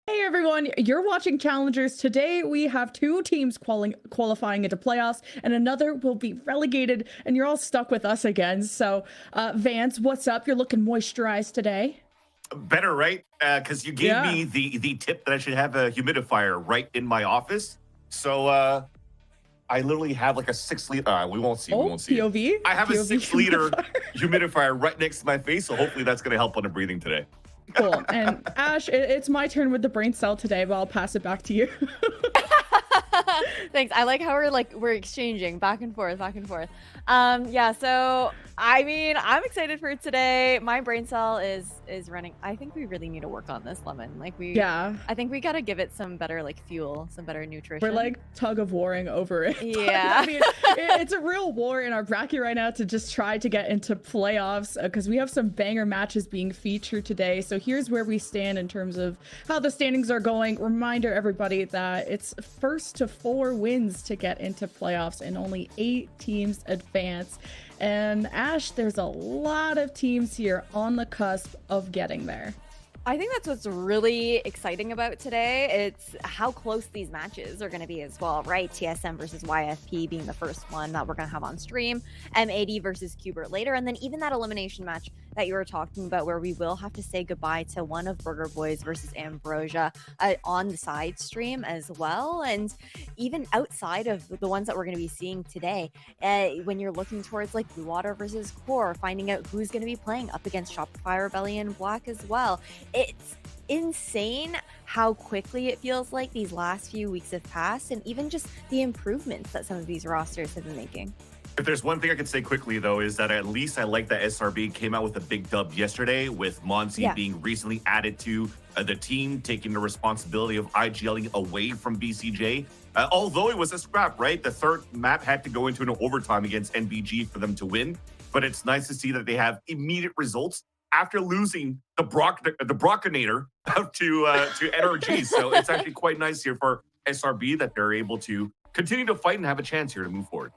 Hey everyone, you're watching Challengers. Today we have two teams qualifying into playoffs and another will be relegated, and you're all stuck with us again. So Vance, what's up? You're looking moisturized today. Better, right? Because you gave Yeah. me the tip that I should have a humidifier right in my office. So I literally have like a 6 liter. We won't see. We won't see. POV? I have a POV 6 liter humidifier. humidifier right next to my face. So hopefully that's going to help on the breathing today. Cool. And Ash, it's my turn with the brain cell today, but I'll pass it back to you. Thanks. I like how we're exchanging back and forth, back and forth. Yeah, so I mean, I'm excited for today. My brain cell is running. I think we really need to work on this, Lemon. Yeah. I think we gotta give it some better fuel, some better nutrition. We're like tug of warring over it. Yeah. I mean, it's a real war in our bracket right now to just try to get into playoffs because we have some banger matches being featured today. So here's where we stand in terms of how the standings are going. Reminder everybody that it's first to 4 wins to get into playoffs and only 8 teams advance. And Ash, there's a lot of teams here on the cusp of getting there. I think that's what's really exciting about today. It's how close these matches are going to be as well, right? TSM versus YFP being the first one that we're going to have on stream, M80 versus Qbert later, and then even that elimination match that you were talking about where we will have to say goodbye to one of Burger Boys versus Ambrosia on the side stream as well. And even outside of the ones that we're going to be seeing today, when you're looking towards like Blue Water versus Core, finding out who's going to be playing up against Shopify Rebellion Black as well. It's insane how quickly it feels like these last few weeks have passed, and even just the improvements that some of these rosters have been making. If there's one thing I could say quickly, though, is that at least I like that SRB came out with a big dub yesterday with Monty being recently added to the team, taking the responsibility of IGLing away from BCJ. Although it was a scrap, right? The third map had to go into an overtime against NBG for them to win. But it's nice to see that they have immediate results after losing the Brockinator to NRG. So it's actually quite nice here for SRB that they're able to continue to fight and have a chance here to move forward.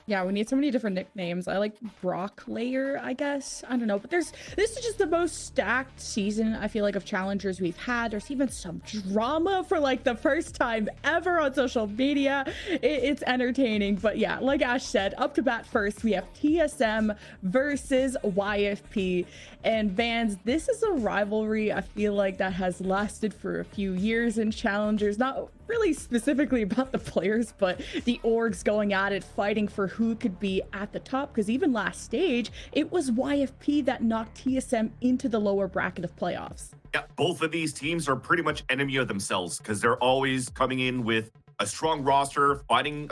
Yeah, we need so many different nicknames. I like Brock Layer, I guess. I don't know, but this is just the most stacked season, I feel like, of challengers we've had. There's even some drama for like the first time ever on social media. It's entertaining, but yeah, like Ash said, up to bat first, we have TSM versus YFP. And Vans, this is a rivalry I feel like that has lasted for a few years in challengers, not really specifically about the players, but the orgs going at it, fighting for who could be at the top. Because even last stage, it was YFP that knocked TSM into the lower bracket of playoffs. Yeah, both of these teams are pretty much enemy of themselves because they're always coming in with a strong roster, fighting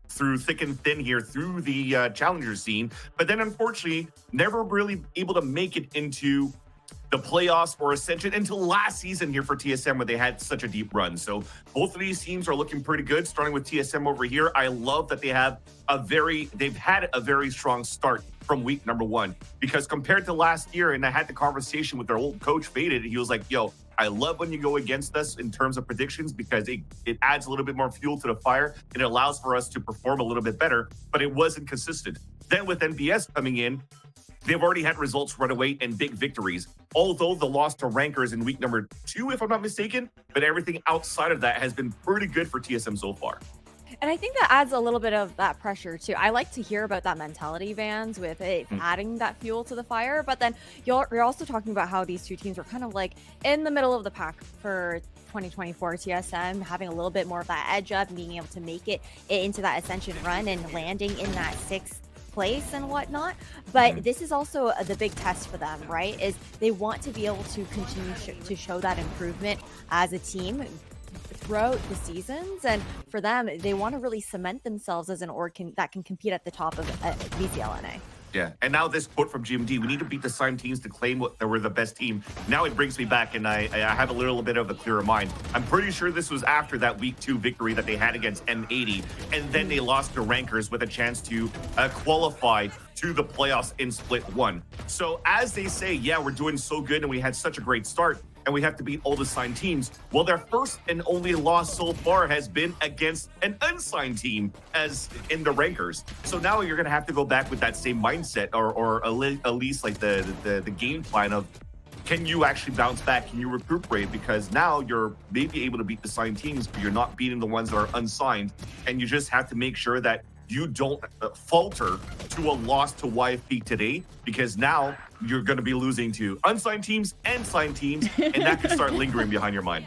through thick and thin here through the challenger scene, but then unfortunately never really able to make it into the playoffs or ascension until last season here for TSM where they had such a deep run. So both of these teams are looking pretty good, starting with TSM over here. I love that they've had a very strong start from week number 1, because compared to last year, and I had the conversation with their old coach Faded, he was like, yo, I love when you go against us in terms of predictions because it adds a little bit more fuel to the fire and it allows for us to perform a little bit better, but it wasn't consistent. Then with NBS coming in, they've already had results run away and big victories, although the loss to Rankers in week number 2, if I'm not mistaken, but everything outside of that has been pretty good for TSM so far. And I think that adds a little bit of that pressure too. I like to hear about that mentality, Vans, with it adding that fuel to the fire. But then you're also talking about how these two teams were kind of like in the middle of the pack for 2024. TSM having a little bit more of that edge up and being able to make it into that ascension run and landing in that 6th place and whatnot. But this is also the big test for them, right? Is they want to be able to continue to show that improvement as a team throughout the seasons, and for them, they want to really cement themselves as an org that can compete at the top of VCLNA. Yeah, and now this quote from GMD, we need to beat the Slime teams to claim that we're the best team. Now it brings me back, and I have a little bit of a clearer mind. I'm pretty sure this was after that week 2 victory that they had against M80, and then they lost to Rankers with a chance to qualify to the playoffs in Split 1. So as they say, yeah, we're doing so good, and we had such a great start, and we have to beat all the signed teams. Well, their first and only loss so far has been against an unsigned team as in the Rankers. So now you're going to have to go back with that same mindset or at least like the game plan of can you actually bounce back? Can you recuperate? Because now you're maybe able to beat the signed teams, but you're not beating the ones that are unsigned. And you just have to make sure that you don't falter to a loss to YFP today, because now you're going to be losing to unsigned teams and signed teams, and that could start lingering behind your mind.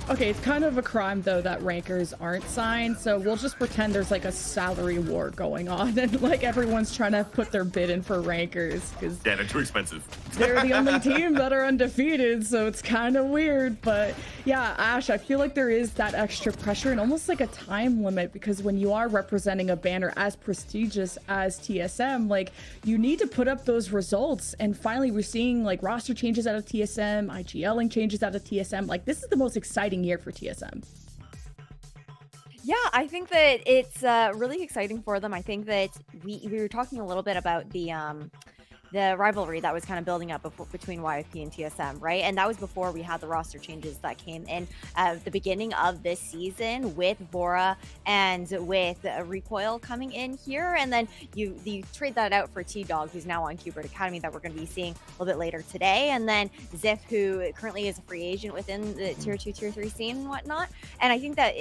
Okay, it's kind of a crime, though, that rankers aren't signed, so we'll just pretend there's, like, a salary war going on, and, like, everyone's trying to put their bid in for rankers, because... Yeah, they're too expensive. They're the only team that are undefeated, so it's kind of weird, but, yeah, Ash, I feel like there is that extra pressure and almost, like, a time limit, because when you are representing a banner as prestigious as TSM, like, you need to put up those results, and finally we're seeing, like, roster changes out of TSM, IGLing changes out of TSM, like, this is the most exciting year for TSM. Yeah, I think that it's really exciting for them. I think that we were talking a little bit about the rivalry that was kind of building up between YFP and TSM, right? And that was before we had the roster changes that came in at the beginning of this season with Vora and with Recoil coming in here. And then you trade that out for T-Dog, who's now on Qbert Academy, that we're going to be seeing a little bit later today. And then Ziff, who currently is a free agent within the tier 2, tier 3 scene and whatnot. And I think that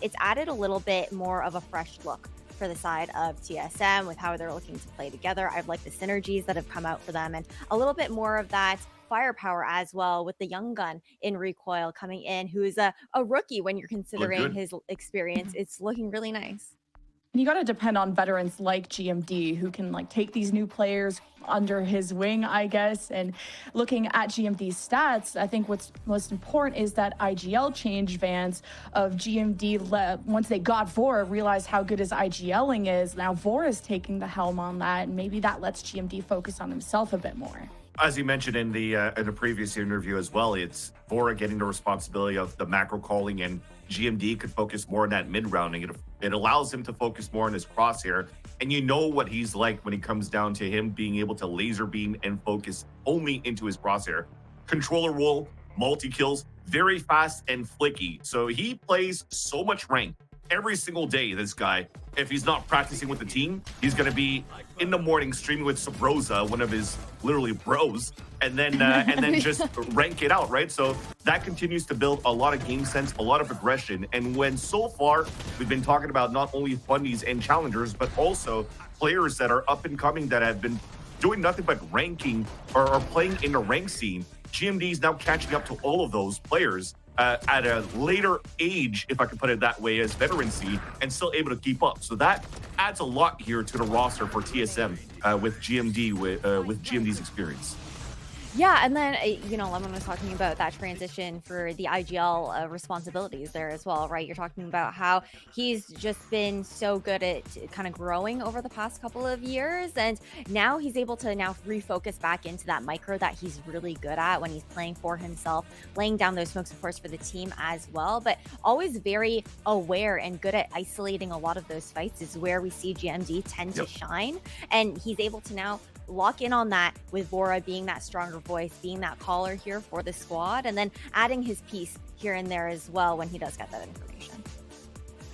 it's added a little bit more of a fresh look for the side of TSM with how they're looking to play together. I've liked the synergies that have come out for them, and a little bit more of that firepower as well with the young gun in Recoil coming in, who is a rookie when you're considering his experience. It's looking really nice. And you got to depend on veterans like GMD, who can like take these new players under his wing, I guess. And looking at GMD's stats, I think what's most important is that IGL change Vans of GMD, once they got Vora, realized how good his IGLing is. Now Vora's taking the helm on that, and maybe that lets GMD focus on himself a bit more. As you mentioned in the previous interview as well, it's Vora getting the responsibility of the macro calling, and GMD could focus more on that mid rounding. It allows him to focus more on his crosshair, and you know what he's like when it comes down to him being able to laser beam and focus only into his crosshair. Controller roll, multi kills, very fast and flicky. So he plays so much rank every single day. This guy, if he's not practicing with the team, he's going to be in the morning streaming with Sabrosa, one of his literally bros, and then just rank it out, right? So that continues to build a lot of game sense, a lot of progression. And when so far we've been talking about not only fundies and challengers, but also players that are up and coming that have been doing nothing but ranking or playing in the rank scene, GMD is now catching up to all of those players at a later age, if I could put it that way, as veterancy, and still able to keep up. So that adds a lot here to the roster for TSM with GMD's experience. Yeah, and then, you know, Lemon was talking about that transition for the IGL responsibilities there as well, right? You're talking about how he's just been so good at kind of growing over the past couple of years, and now he's able to now refocus back into that micro that he's really good at when he's playing for himself, laying down those smokes, of course, for the team as well, but always very aware and good at isolating a lot of those fights is where we see GMD tend to shine, and he's able to now lock in on that with Vora being that stronger voice, being that caller here for the squad, and then adding his piece here and there as well when he does get that information.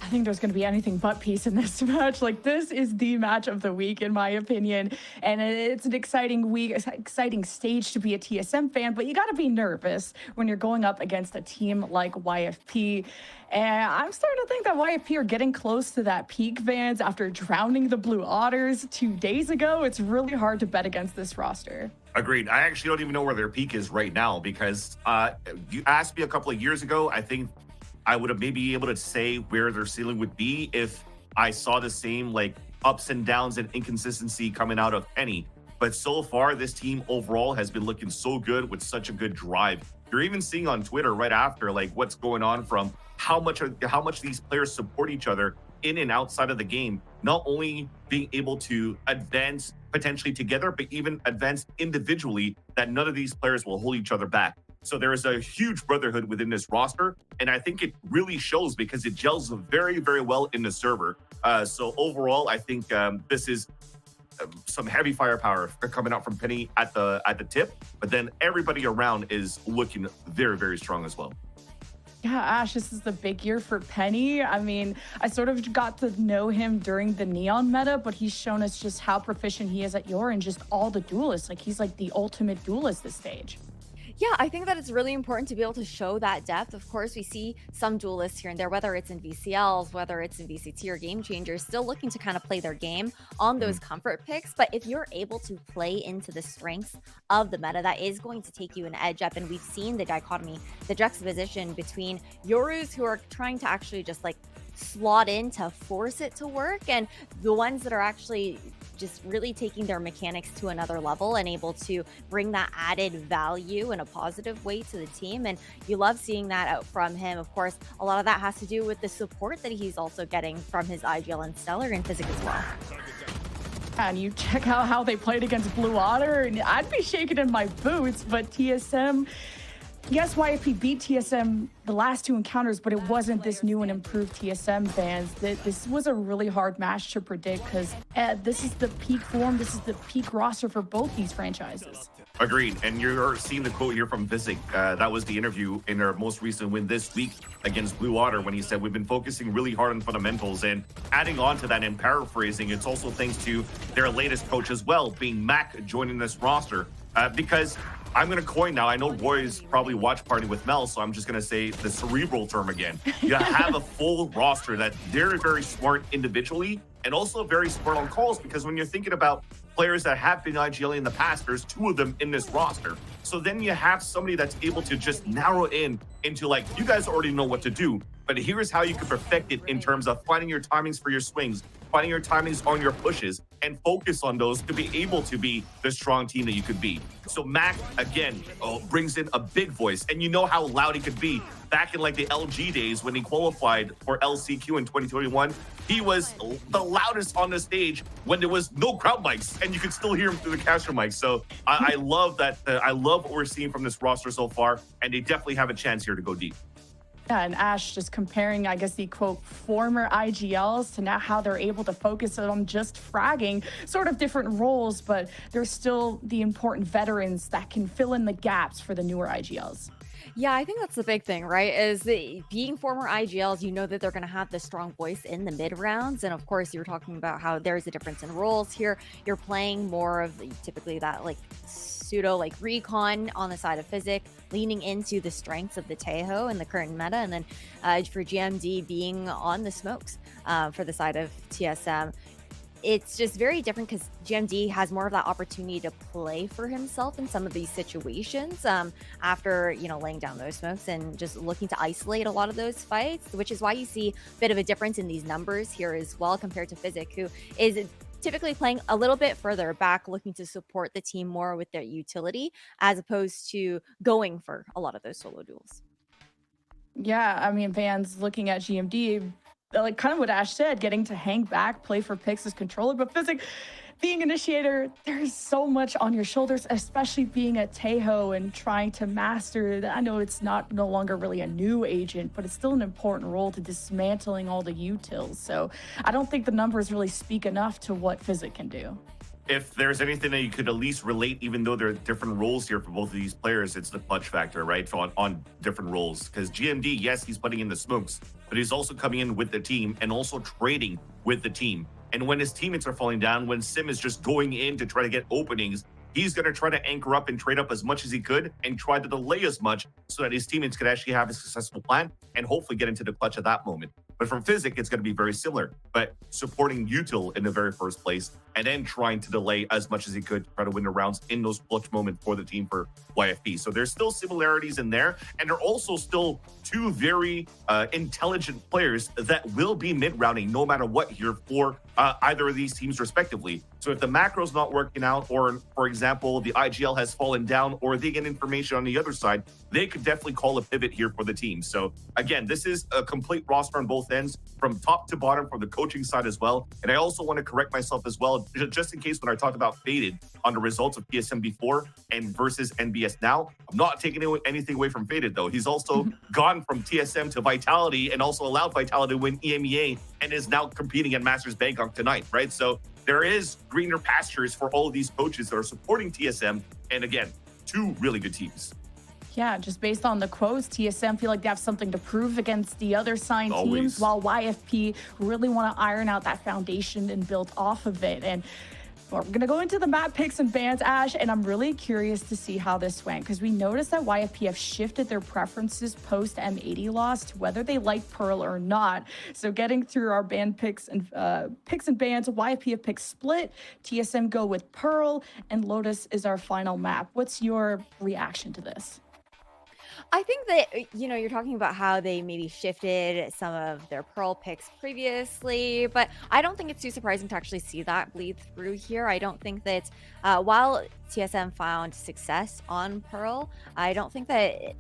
I think there's going to be anything but peace in this match. Like, this is the match of the week, in my opinion. And it's an exciting week, exciting stage to be a TSM fan, but you got to be nervous when you're going up against a team like YFP. And I'm starting to think that YFP are getting close to that peak, Vans, after drowning the Blue Otters 2 days ago. It's really hard to bet against this roster. Agreed. I actually don't even know where their peak is right now, because you asked me a couple of years ago, I think I would have maybe able to say where their ceiling would be if I saw the same like ups and downs and inconsistency coming out of Penny. But so far, this team overall has been looking so good with such a good drive. You're even seeing on Twitter right after like what's going on from how much these players support each other in and outside of the game, not only being able to advance potentially together, but even advance individually, that none of these players will hold each other back. So there is a huge brotherhood within this roster, and I think it really shows because it gels very, very well in the server. So overall, I think this is some heavy firepower coming out from Penny at the tip, but then everybody around is looking very, very strong as well. Yeah, Ash, this is the big year for Penny. I mean, I sort of got to know him during the Neon meta, but he's shown us just how proficient he is at Yor and just all the duelists. Like, he's like the ultimate duelist this stage. Yeah, I think that it's really important to be able to show that depth. Of course, we see some duelists here and there, whether it's in VCLs, whether it's in VCT or Game Changers, still looking to kind of play their game on those comfort picks. But if you're able to play into the strengths of the meta, that is going to take you an edge up. And we've seen the dichotomy, the juxtaposition between Yorus who are trying to actually just like slot in to force it to work, and the ones that are actually just really taking their mechanics to another level and able to bring that added value in a positive way to the team. And you love seeing that out from him. Of course, a lot of that has to do with the support that he's also getting from his IGL and Stellar and Physic as well. And you check out how they played against Blue Otter, and I'd be shaking in my boots, but TSM, yes, YFP beat TSM the last two encounters, but it wasn't this new and improved TSM fans. This was a really hard match to predict because this is the peak form, this is the peak roster for both these franchises. Agreed. And you're seeing the quote here from Physic. That was the interview in their most recent win this week against Blue Otter when he said, we've been focusing really hard on fundamentals. And adding on to that and paraphrasing, it's also thanks to their latest coach as well, being Mac joining this roster. Because I'm going to coin now. I know Roy's probably watch party with Mel, so I'm just going to say the cerebral term again. You have a full roster that's very, very smart individually and also very smart on calls, because when you're thinking about players that have been IGL in the past, there's two of them in this roster. So then you have somebody that's able to just narrow in into like, you guys already know what to do, but here's how you can perfect it in terms of finding your timings for your swings, finding your timings on your pushes, and focus on those to be able to be the strong team that you could be. So Mac, again, brings in a big voice, and you know how loud he could be. Back in like the LG days when he qualified for LCQ in 2021, he was the loudest on the stage when there was no crowd mics, and you could still hear him through the caster mic. So I love that. I love what we're seeing from this roster so far, and they definitely have a chance here to go deep. Yeah, and Ash just comparing, I guess, the quote former IGLs to now how they're able to focus on just fragging, sort of different roles, but there's still the important veterans that can fill in the gaps for the newer IGLs. Yeah, I think that's the big thing, right? Is being former IGLs, you know that they're going to have the strong voice in the mid rounds. And of course, you were talking about how there's a difference in roles here. You're playing more of typically that like pseudo like recon on the side of Physic, leaning into the strengths of the Taeho and the current meta. And then for GMD being on the smokes for the side of TSM. It's just very different because GMD has more of that opportunity to play for himself in some of these situations after, you know, laying down those smokes and just looking to isolate a lot of those fights, which is why you see a bit of a difference in these numbers here as well compared to Physic, who is typically playing a little bit further back, looking to support the team more with their utility as opposed to going for a lot of those solo duels. Yeah, I mean, fans looking at GMD, like kind of what Ash said, getting to hang back, play for picks as controller, but Physic, being initiator, there's so much on your shoulders, especially being a Taeho and trying to master that. I know it's no longer really a new agent, but it's still an important role to dismantling all the utils. So I don't think the numbers really speak enough to what Physic can do. If there's anything that you could at least relate, even though there are different roles here for both of these players, it's the clutch factor, right? So on different roles. Because GMD, yes, he's putting in the smokes, but he's also coming in with the team and also trading with the team. And when his teammates are falling down, when Sim is just going in to try to get openings, he's going to try to anchor up and trade up as much as he could and try to delay as much so that his teammates could actually have a successful plan and hopefully get into the clutch at that moment. But from Physic, it's going to be very similar, but supporting util in the very first place and then trying to delay as much as he could to try to win the rounds in those clutch moments for the team for YFP. So there's still similarities in there, and they're also still two very intelligent players that will be mid-rounding no matter what here for either of these teams respectively. So if the macro's not working out, or for example, the IGL has fallen down, or they get information on the other side, they could definitely call a pivot here for the team. So again, this is a complete roster on both ends, from top to bottom, from the coaching side as well. And I also want to correct myself as well, just in case when I talked about Faded on the results of TSM before and versus NBS now, I'm not taking anything away from Faded though. He's also gone from TSM to Vitality and also allowed Vitality to win EMEA and is now competing at Masters Bangkok tonight, right? So there is greener pastures for all of these coaches that are supporting TSM. And again, two really good teams. Yeah, just based on the quotes, TSM feel like they have something to prove against the other signed teams, while YFP really want to iron out that foundation and build off of it. And Well, we're going to go into the map picks and bans, Ash, and I'm really curious to see how this went because we noticed that YFP have shifted their preferences post M80 loss to whether they like Pearl or not. So getting through our ban picks and bans, YFP have picked Split, TSM go with Pearl, and Lotus is our final map. What's your reaction to this? I think that, you're talking about how they maybe shifted some of their Pearl picks previously, but I don't think it's too surprising to actually see that bleed through here. I don't think that while TSM found success on Pearl, I don't think that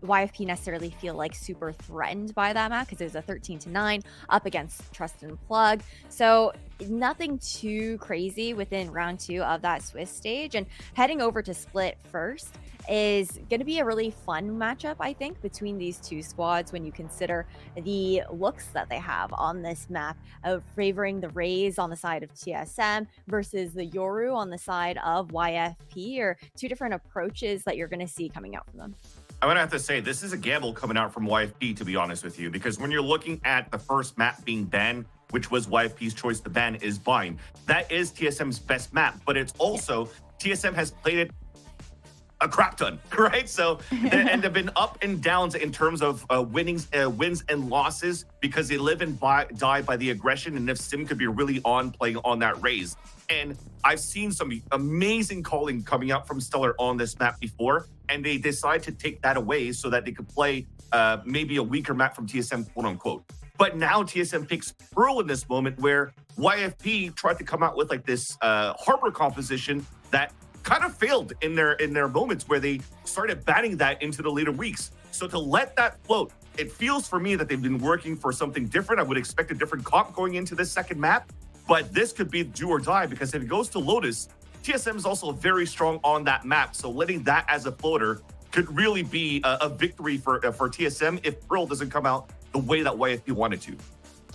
YFP necessarily feel like super threatened by that map because it was a 13-9 up against Trust and Plug. So nothing too crazy within round 2 of that Swiss stage. And heading over to Split first is going to be a really fun matchup, I think, between these two squads when you consider the looks that they have on this map of favoring the Raze on the side of TSM versus the Yoru on the side of YFP, or two different approaches that you're going to see coming out from them. I'm going to have to say, this is a gamble coming out from YFP, to be honest with you, because when you're looking at the first map being banned, which was YFP's choice to ban, is Vine. That is TSM's best map, but it's also, TSM has played it a crap ton, right? So, and they've been up and downs in terms of wins and losses because they live and die by the aggression, and if Sim could be really on playing on that Raze. And I've seen some amazing calling coming out from Stellar on this map before, and they decide to take that away so that they could play maybe a weaker map from TSM, quote unquote. But now TSM picks Pearl in this moment where YFP tried to come out with like this harbor composition that kind of failed in their moments where they started banning that into the later weeks. So to let that float, it feels for me that they've been working for something different. I would expect a different comp going into this second map, but this could be do or die because if it goes to Lotus, TSM is also very strong on that map. So letting that as a floater could really be a victory for TSM if Pearl doesn't come out the way that YFP wanted to.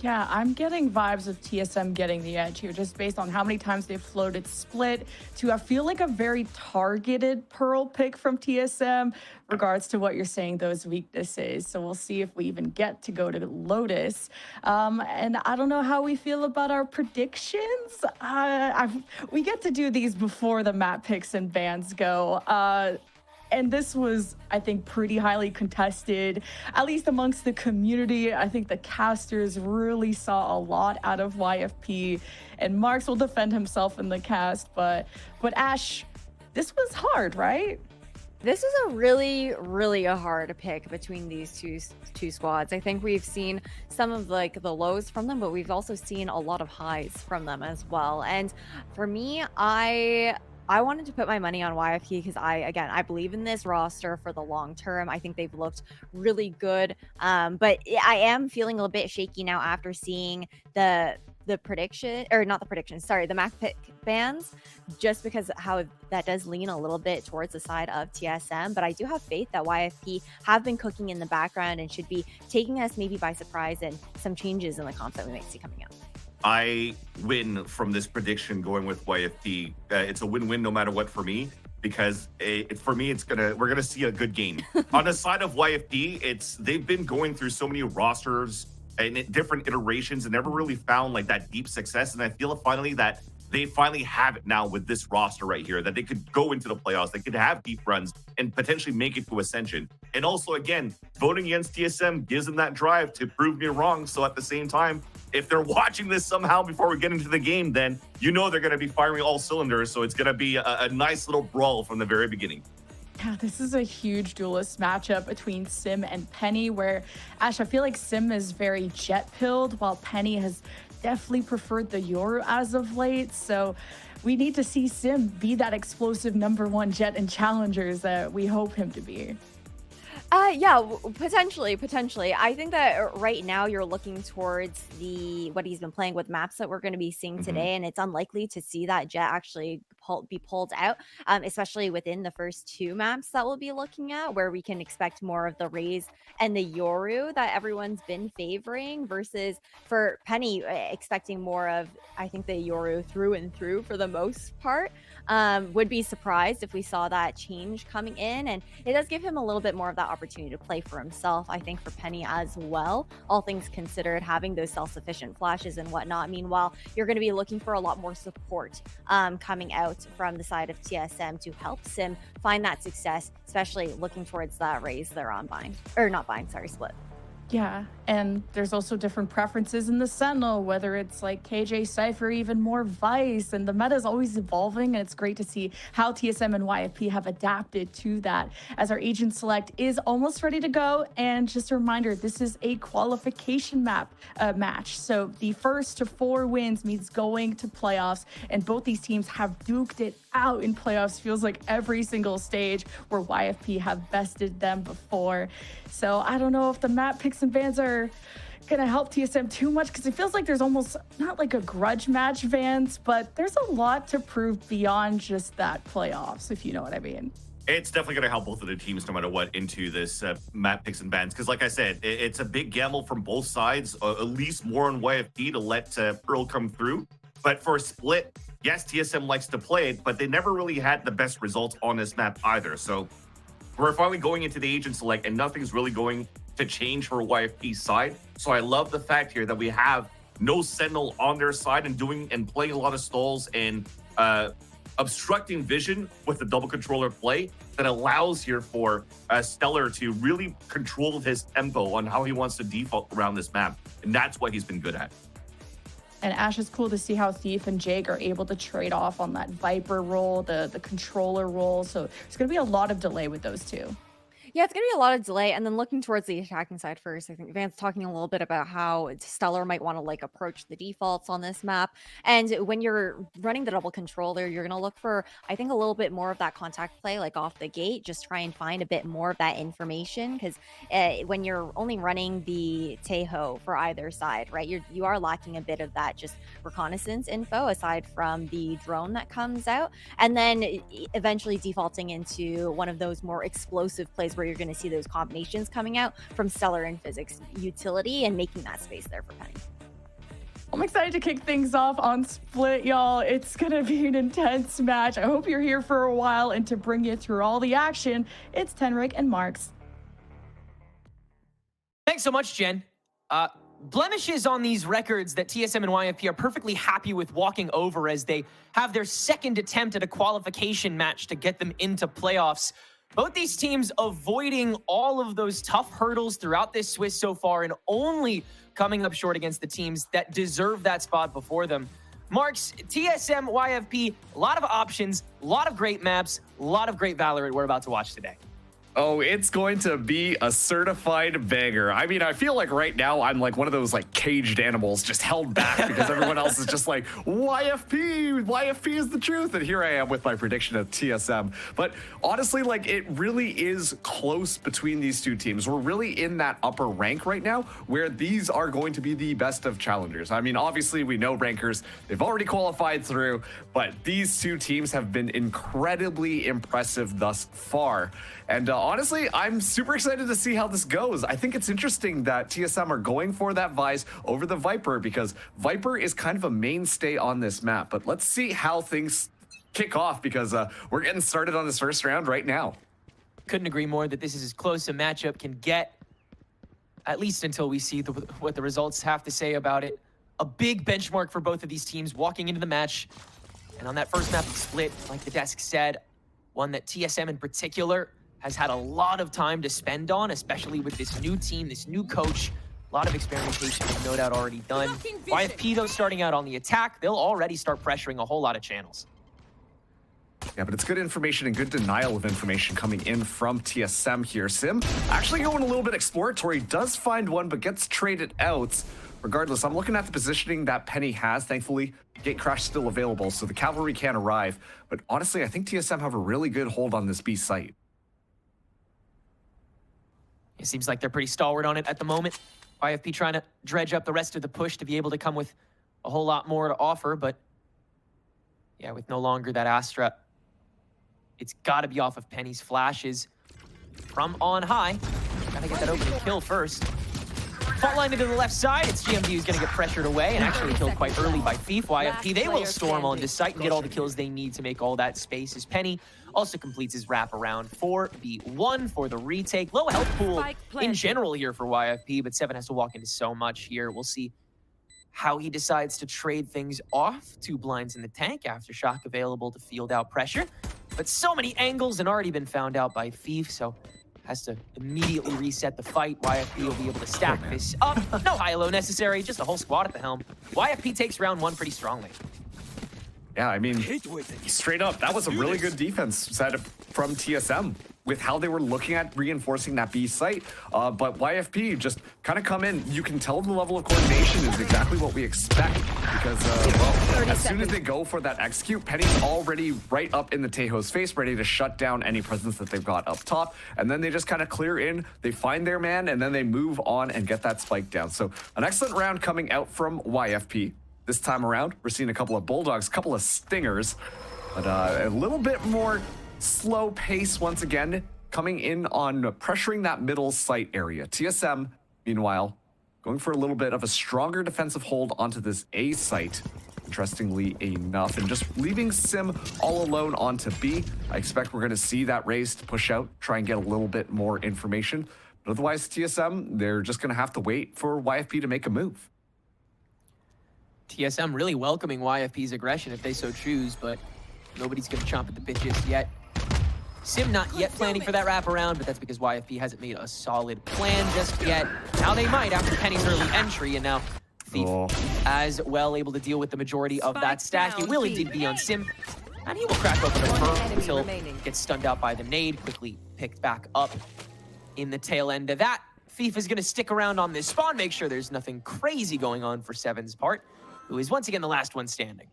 Yeah, I'm getting vibes of TSM getting the edge here just based on how many times they've floated Split to, I feel like, a very targeted Pearl pick from TSM regards to what you're saying, those weaknesses. So we'll see if we even get to go to Lotus. And I don't know how we feel about our predictions. We get to do these before the map picks and bans go. And this was, I think, pretty highly contested, at least amongst the community. I think the casters really saw a lot out of YFP, and Marks will defend himself in the cast. But Ash, this was hard, right? This is a really hard pick between these two squads. I think we've seen some of like the lows from them, but we've also seen a lot of highs from them as well. And for me, I wanted to put my money on YFP because I believe in this roster for the long term. I think they've looked really good. But I am feeling a little bit shaky now after seeing the prediction, or not the prediction, sorry, the map pick bans, just because how that does lean a little bit towards the side of TSM. But I do have faith that YFP have been cooking in the background and should be taking us maybe by surprise and some changes in the comp that we might see coming out. I win from this prediction going with YFP. It's a win-win no matter what for me, because for me, we're gonna see a good game. On the side of YFP, they've been going through so many rosters and different iterations and never really found like that deep success. And I feel that they finally have it now with this roster right here, that they could go into the playoffs, they could have deep runs and potentially make it to Ascension. And also, again, voting against TSM gives them that drive to prove me wrong. So at the same time, if they're watching this somehow before we get into the game, then they're going to be firing all cylinders. So it's going to be a nice little brawl from the very beginning. Yeah, this is a huge duelist matchup between Sim and Penny, where, Ash, I feel like Sim is very jet-pilled, while Penny has definitely preferred the Yoru as of late. So we need to see Sim be that explosive #1 jet in Challengers that we hope him to be. Yeah, potentially. I think that right now you're looking towards what he's been playing with maps that we're going to be seeing today, and it's unlikely to see that Jet actually be pulled out, especially within the first 2 maps that we'll be looking at, where we can expect more of the Raze and the Yoru that everyone's been favoring, versus for Penny expecting more of, I think, the Yoru through and through for the most part. Would be surprised if we saw that change coming in, and it does give him a little bit more of that opportunity to play for himself, I think, for Penny as well, all things considered, having those self-sufficient flashes and whatnot. Meanwhile, you're going to be looking for a lot more support coming out from the side of TSM to help Sim find that success, especially looking towards that Raze they're on bind, or not bind, sorry, split. Yeah, and there's also different preferences in the Sentinel, whether it's like KJ Cypher, even more Vice, and the meta is always evolving, and it's great to see how TSM and YFP have adapted to that. As our Agent Select is almost ready to go, and just a reminder, this is a qualification match, so the first to 4 wins means going to playoffs, and both these teams have duked it out in playoffs. Feels like every single stage where YFP have bested them before. So I don't know if the map picks and bans are gonna help TSM too much, because it feels like there's almost not like a grudge match, Vans, but there's a lot to prove beyond just that playoffs, if you know what I mean. It's definitely going to help both of the teams, no matter what, into this map picks and bans. Because like I said, it's a big gamble from both sides, at least more on YFP to let Pearl come through. But for a split, yes, TSM likes to play it, but they never really had the best results on this map either. So we're finally going into the Agent Select, and nothing's really going to change for YFP's side. So I love the fact here that we have no Sentinel on their side and playing a lot of stalls and obstructing vision with the double controller play that allows here for Stellar to really control his tempo on how he wants to default around this map. And that's what he's been good at. And Ash, is cool to see how Thief and Jake are able to trade off on that Viper role, the controller role. So there's going to be a lot of delay with those two. Yeah, it's going to be a lot of delay. And then looking towards the attacking side first, I think Van's talking a little bit about how Stellar might want to like approach the defaults on this map. And when you're running the double controller, you're going to look for, I think, a little bit more of that contact play, like off the gate, just try and find a bit more of that information. Because when you're only running the Tejo for either side, right, you are lacking a bit of that just reconnaissance info aside from the drone that comes out. And then eventually defaulting into one of those more explosive plays where you're going to see those combinations coming out from Stellar and Physics utility and making that space there for Penny. I'm excited to kick things off on Split, y'all. It's going to be an intense match. I hope you're here for a while, and to bring you through all the action, it's Tenrik and Marks. Thanks so much, Jen. Blemishes on these records that TSM and YFP are perfectly happy with walking over as they have their second attempt at a qualification match to get them into playoffs. Both these teams avoiding all of those tough hurdles throughout this Swiss so far and only coming up short against the teams that deserve that spot before them. Marks, TSM, YFP, a lot of options, a lot of great maps, a lot of great Valorant we're about to watch today. Oh, it's going to be a certified banger. I mean, I feel like right now I'm like one of those like caged animals just held back because everyone else is just like, YFP is the truth. And here I am with my prediction of TSM. But honestly, like it really is close between these two teams. We're really in that upper rank right now where these are going to be the best of challengers. I mean, obviously we know rankers, they've already qualified through, but these two teams have been incredibly impressive thus far. And honestly, I'm super excited to see how this goes. I think it's interesting that TSM are going for that Vice over the Viper because Viper is kind of a mainstay on this map. But let's see how things kick off because we're getting started on this first round right now. Couldn't agree more that this is as close a matchup can get, at least until we see what the results have to say about it. A big benchmark for both of these teams walking into the match. And on that first map of Split, like the desk said, one that TSM in particular has had a lot of time to spend on, especially with this new team, this new coach. A lot of experimentation is no doubt already done. YFP, though, starting out on the attack, they'll already start pressuring a whole lot of channels. Yeah, but it's good information and good denial of information coming in from TSM here. Sim actually going a little bit exploratory, does find one, but gets traded out. Regardless, I'm looking at the positioning that Penny has. Thankfully, Gate Crash still available, so the cavalry can arrive. But honestly, I think TSM have a really good hold on this B site. It seems like they're pretty stalwart on it at the moment. YFP trying to dredge up the rest of the push to be able to come with a whole lot more to offer, but Yeah, with no longer that Astra, it's got to be off of Penny's flashes from on high. Gotta get that opening kill first. Fault line to the left side. It's GMD who's going to get pressured away and actually killed quite early by Thief. YFP, they will storm onto site and get all the kills they need to make all that space as Penny also completes his wraparound for the 1 for the retake. Low health pool in general here for YFP, but Seven has to walk into so much here. We'll see how he decides to trade things off. 2 blinds in the tank, after shock available to field out pressure. But so many angles and already been found out by Thief, so has to immediately reset the fight. YFP will be able to stack this up. No high-low necessary, just a whole squad at the helm. YFP takes round 1 pretty strongly. Yeah, I mean, straight up, that was a really good defense set from TSM with how they were looking at reinforcing that B site. But YFP just kind of come in. You can tell the level of coordination is exactly what we expect because, well, as soon as they go for that execute, Penny's already right up in the Tejo's face, ready to shut down any presence that they've got up top. And then they just kind of clear in, they find their man, and then they move on and get that spike down. So an excellent round coming out from YFP. This time around, we're seeing a couple of Bulldogs, a couple of Stingers, but a little bit more slow pace once again, coming in on pressuring that middle site area. TSM, meanwhile, going for a little bit of a stronger defensive hold onto this A site, interestingly enough, and just leaving Sim all alone onto B. I expect we're going to see that raise to push out, try and get a little bit more information. But otherwise, TSM, they're just going to have to wait for YFP to make a move. TSM really welcoming YFP's aggression if they so choose, but nobody's going to chomp at the bit just yet. Sim not yet planning for that wraparound, but that's because YFP hasn't made a solid plan just yet. Now they might after Penny's early entry, and now Thief as well able to deal with the majority of that stack. It will indeed be on Sim, and he will crack open a firm until gets stunned out by the nade, quickly picked back up in the tail end of that. Thief is going to stick around on this spawn, make sure there's nothing crazy going on for Seven's part, who is once again the last one standing.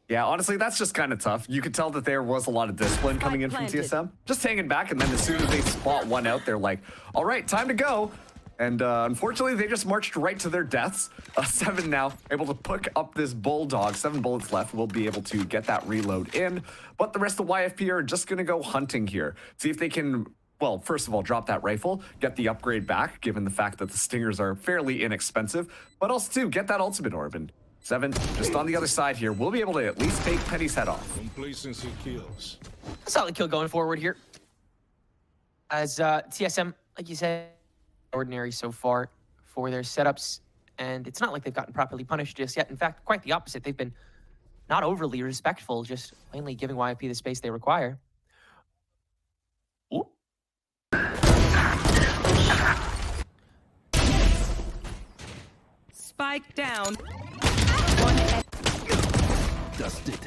Yeah, honestly, that's just kind of tough. You could tell that there was a lot of discipline coming in from TSM. Just hanging back, and then as soon as they spot one out, they're like, all right, time to go. And unfortunately, they just marched right to their deaths. Seven now able to pick up this Bulldog. 7 bullets left. We'll be able to get that reload in. But the rest of YFP are just going to go hunting here. See if they can, well, first of all, drop that rifle, get the upgrade back, given the fact that the Stingers are fairly inexpensive, but also, too, get that ultimate orb. And Seven, just on the other side here, we'll be able to at least take Penny's head off. Complacency kills. A solid kill going forward here. As TSM, like you said, ordinary so far for their setups, and it's not like they've gotten properly punished just yet. In fact, quite the opposite. They've been not overly respectful, just plainly giving YFP the space they require. Ooh. Spike down. Dusted.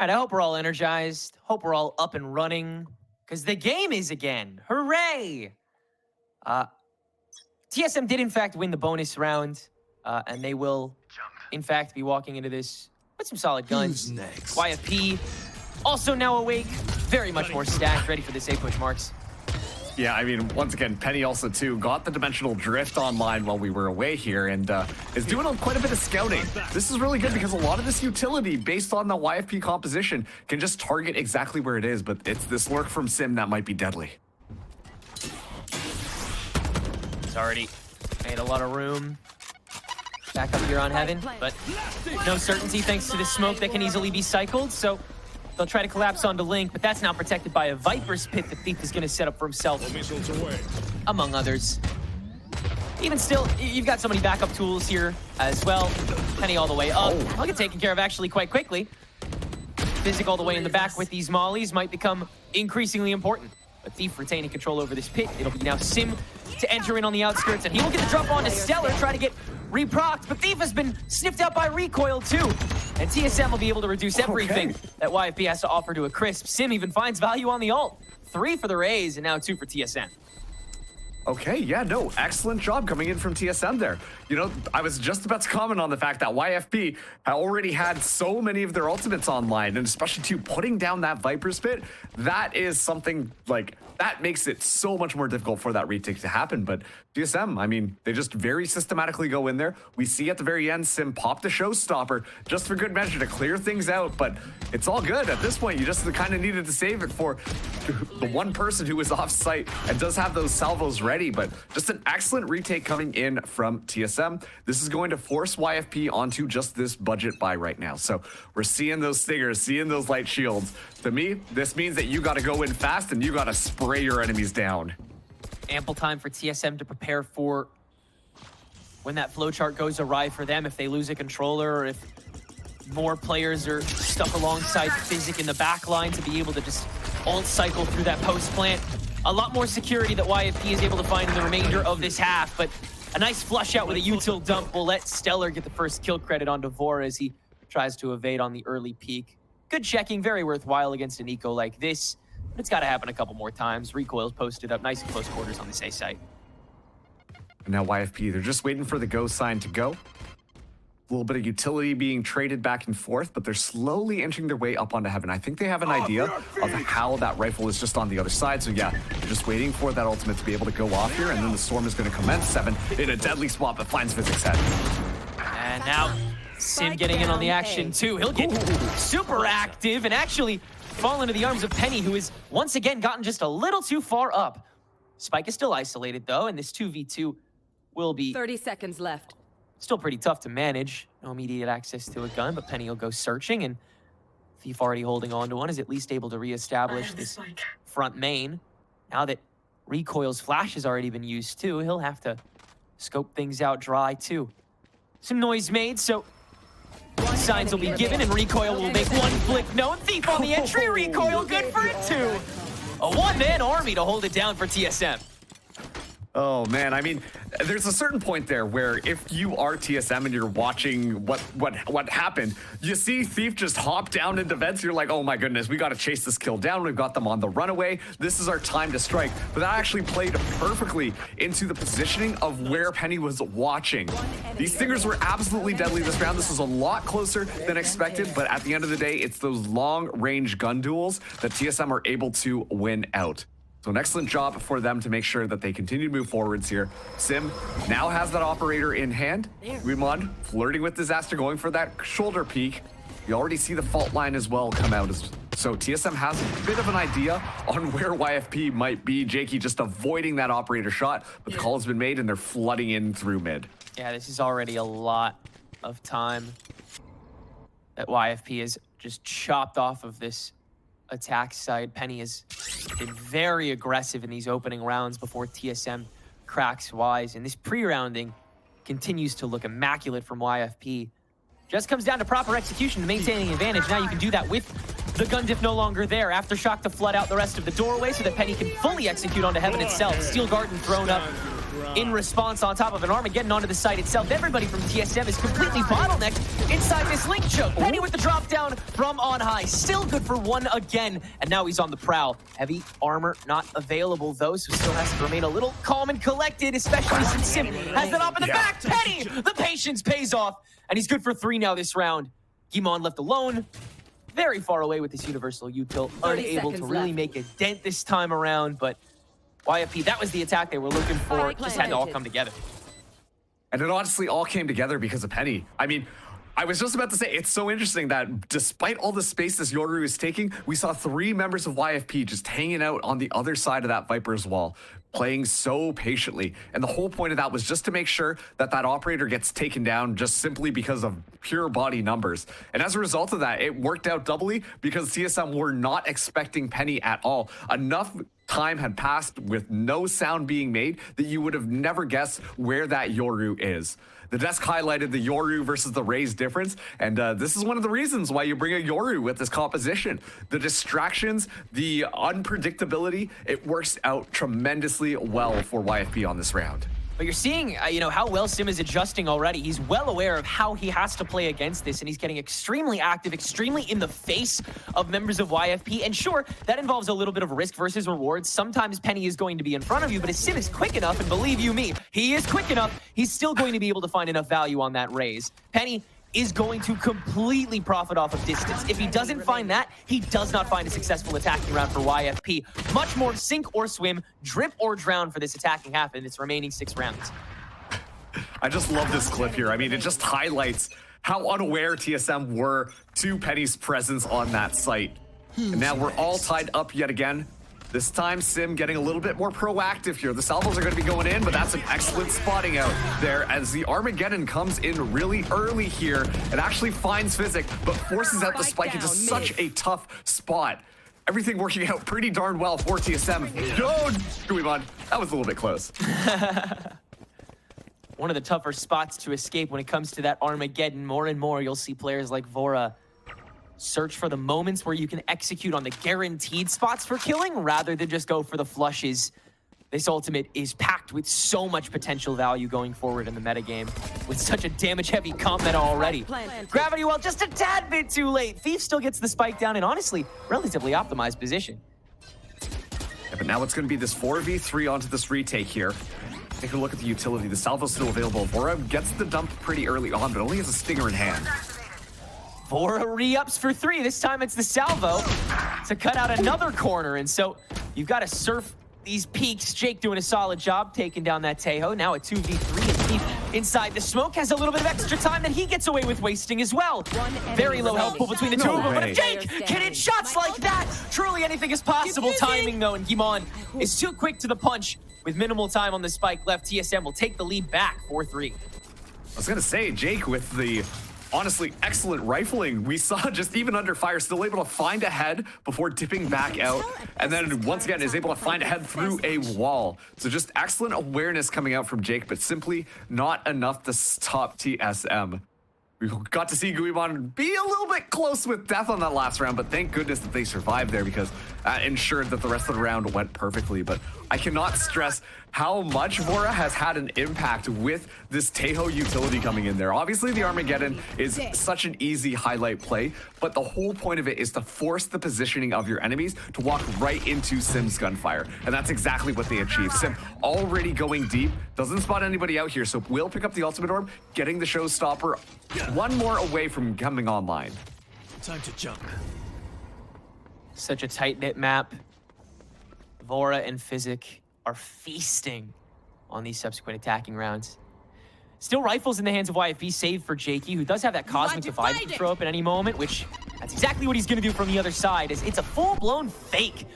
All right, I hope we're all energized. Hope we're all up and running, because the game is again. Hooray! TSM did, in fact, win the bonus round, and they will, in fact, be walking into this with some solid guns. Who's next? YFP, also now awake, very much more stacked, ready for this A-push, Marks. Yeah, I mean, once again, Penny also, too, got the Dimensional Drift online while we were away here and is doing quite a bit of scouting. This is really good because a lot of this utility, based on the YFP composition, can just target exactly where it is, but it's this lurk from Sim that might be deadly. He's already made a lot of room. Back up here on Heaven, but no certainty thanks to the smoke that can easily be cycled, so they'll try to collapse onto Link, but that's now protected by a Viper's Pit that Thief is going to set up for himself, among others. Even still, you've got so many backup tools here as well. Penny all the way up. I'll get taken care of actually quite quickly. Physic all the way in the back with these mollies might become increasingly important. But Thief retaining control over this pit. It'll be now Sim to enter in on the outskirts, and he will get the drop on to Stellar, try to get reprocced, but Thief has been sniffed out by Recoil too. And TSM will be able to reduce everything that YFP has to offer to a crisp. Sim even finds value on the ult. 3 for the Rays, and now 2 for TSM. Okay, yeah, no, excellent job coming in from TSM there. You know, I was just about to comment on the fact that YFP already had so many of their ultimates online, and especially too, putting down that Viper's Pit, that is something like, that makes it so much more difficult for that retake to happen. But TSM, I mean, they just very systematically go in there. We see at the very end, Sim pop the showstopper just for good measure to clear things out, but it's all good. At this point, you just kind of needed to save it for the one person who is off site and does have those salvos ready, but just an excellent retake coming in from TSM. This is going to force YFP onto just this budget buy right now. So we're seeing those stingers, seeing those light shields. To me, this means that you got to go in fast and you got to spray your enemies down. Ample time for TSM to prepare for when that flowchart goes awry for them, if they lose a controller or if more players are stuck alongside Physic in the back line to be able to just ult cycle through that post plant. A lot more security that YFP is able to find in the remainder of this half, but a nice flush out with a util dump will let Stellar get the first kill credit on Devore as he tries to evade on the early peak. Good checking, very worthwhile against an eco like this. But it's got to happen a couple more times. Recoil's posted up nice and close quarters on this A site. And now YFP, they're just waiting for the go sign to go. A little bit of utility being traded back and forth, but they're slowly inching their way up onto Heaven. I think they have an idea of how that rifle is just on the other side. So yeah, they're just waiting for that ultimate to be able to go off here, and then the storm is going to commence. 7 in a deadly spot, but finds Physic's head. And now Sim getting in on the action too. He'll get super active and actually fall into the arms of Penny, who has once again gotten just a little too far up. Spike is still isolated though, and this 2v2 will be 30 seconds left. still pretty tough to manage. No immediate access to a gun, but Penny will go searching, and Thief already holding on to one is at least able to reestablish this front main. Now that Recoil's flash has already been used too, he'll have to scope things out dry too. Some noise made, so signs will be given, and Recoil will make one flick. No, Thief on the entry. Recoil good for it too. A one-man army to hold it down for TSM. Oh man, I mean, there's a certain point there where if you are TSM and you're watching what happened, you see Thief just hop down into vents, you're like, oh my goodness, we gotta chase this kill down, we've got them on the runaway, this is our time to strike. But that actually played perfectly into the positioning of where Penny was watching. These stingers were absolutely deadly this round. This was a lot closer than expected, but at the end of the day, it's those long-range gun duels that TSM are able to win out. So an excellent job for them to make sure that they continue to move forwards here. Sim now has that operator in hand. Rimond flirting with disaster, going for that shoulder peek. You already see the fault line as well come out. So TSM has a bit of an idea on where YFP might be. Jakey just avoiding that operator shot, but the call has been made and they're flooding in through mid. Yeah, this is already a lot of time that YFP has just chopped off of this attack side. Penny has been very aggressive in these opening rounds before TSM cracks wise, and this pre-rounding continues to look immaculate from YFP. Just comes down to proper execution and maintaining advantage. Now you can do that with the gun diff no longer there. Aftershock to flood out the rest of the doorway so that Penny can fully execute onto Heaven itself. Steel Garden thrown up in response on top of an Armageddon onto the site itself. Everybody from TSM is completely bottlenecked inside this link choke. Penny with the drop down from on high. Still good for one again. And now he's on the prowl. Heavy armor not available though, so still has to remain a little calm and collected, especially since Sim has that up in the back. Penny, the patience pays off. And he's good for 3 now this round. Gimon left alone. Very far away with this universal util. Unable to really make a dent this time around, but YFP, that was the attack they were looking for. Just had to all come together. And it honestly all came together because of Penny. I mean, I was just about to say, it's so interesting that despite all the space this Yoru is taking, we saw 3 members of YFP just hanging out on the other side of that Viper's wall, playing so patiently. And the whole point of that was just to make sure that that operator gets taken down just simply because of pure body numbers. And as a result of that, it worked out doubly because TSM were not expecting Penny at all. Enough time had passed with no sound being made that you would have never guessed where that Yoru is. The desk highlighted the Yoru versus the Raze difference, and this is one of the reasons why you bring a Yoru with this composition. The distractions, the unpredictability, it works out tremendously well for YFP on this round. But you're seeing, how well Sim is adjusting already. He's well aware of how he has to play against this, and he's getting extremely active, extremely in the face of members of YFP. And sure, that involves a little bit of risk versus rewards. Sometimes Penny is going to be in front of you, but if Sim is quick enough, and believe you me, he is quick enough, he's still going to be able to find enough value on that Raze. Penny is going to completely profit off of distance. If he doesn't find that, he does not find a successful attacking round for YFP. Much more sink or swim, drip or drown for this attacking half in its remaining 6 rounds. I just love this clip here. I mean, it just highlights how unaware TSM were to Penny's presence on that site. And now we're all tied up yet again. This time, Sim getting a little bit more proactive here. The salvos are going to be going in, but that's an excellent spotting out there as the Armageddon comes in really early here. It actually finds Physic, but forces out the spike into such a tough spot. Everything working out pretty darn well for TSM. Yo, Guimon, that was a little bit close. One of the tougher spots to escape when it comes to that Armageddon. More and more, you'll see players like Vora search for the moments where you can execute on the guaranteed spots for killing rather than just go for the flushes. This ultimate is packed with so much potential value going forward in the metagame with such a damage-heavy comp meta already. Gravity well, just a tad bit too late. Thief still gets the spike down in honestly relatively optimized position. Yeah, but now it's going to be this 4v3 onto this retake here. Take a look at the utility. The salvo's still available. Vora gets the dump pretty early on, but only has a stinger in hand. Vora re-ups for 3. This time it's the salvo to cut out another corner. And so you've got to surf these peaks. Jake doing a solid job taking down that Tejo. Now a 2v3 and Thief inside the smoke has a little bit of extra time that he gets away with wasting as well. Very low health pool between the two of them. But if Jake can hit shots like that, truly anything is possible. Timing though, and Gimon is too quick to the punch. With minimal time on the spike left, TSM will take the lead back 4-3. I was going to say, Jake with the honestly excellent rifling. We saw just even under fire, still able to find a head before dipping back out. And then once again is able to find a head through a wall. So just excellent awareness coming out from Jake, but simply not enough to stop TSM. We got to see Guimon be a little bit close with death on that last round, but thank goodness that they survived there because that ensured that the rest of the round went perfectly. But I cannot stress how much Vora has had an impact with this Tejo utility coming in there. Obviously, the Armageddon is such an easy highlight play, but the whole point of it is to force the positioning of your enemies to walk right into Sim's gunfire. And that's exactly what they achieved. Sim already going deep, doesn't spot anybody out here, so will pick up the ultimate orb, getting the showstopper one more away from coming online. Time to jump. Such a tight-knit map. Vora and Physic are feasting on these subsequent attacking rounds. Still rifles in the hands of YFP, save for Jakey, who does have that Cosmic Divide to throw up at any moment, which that's exactly what he's going to do from the other side, as it's a full-blown fake.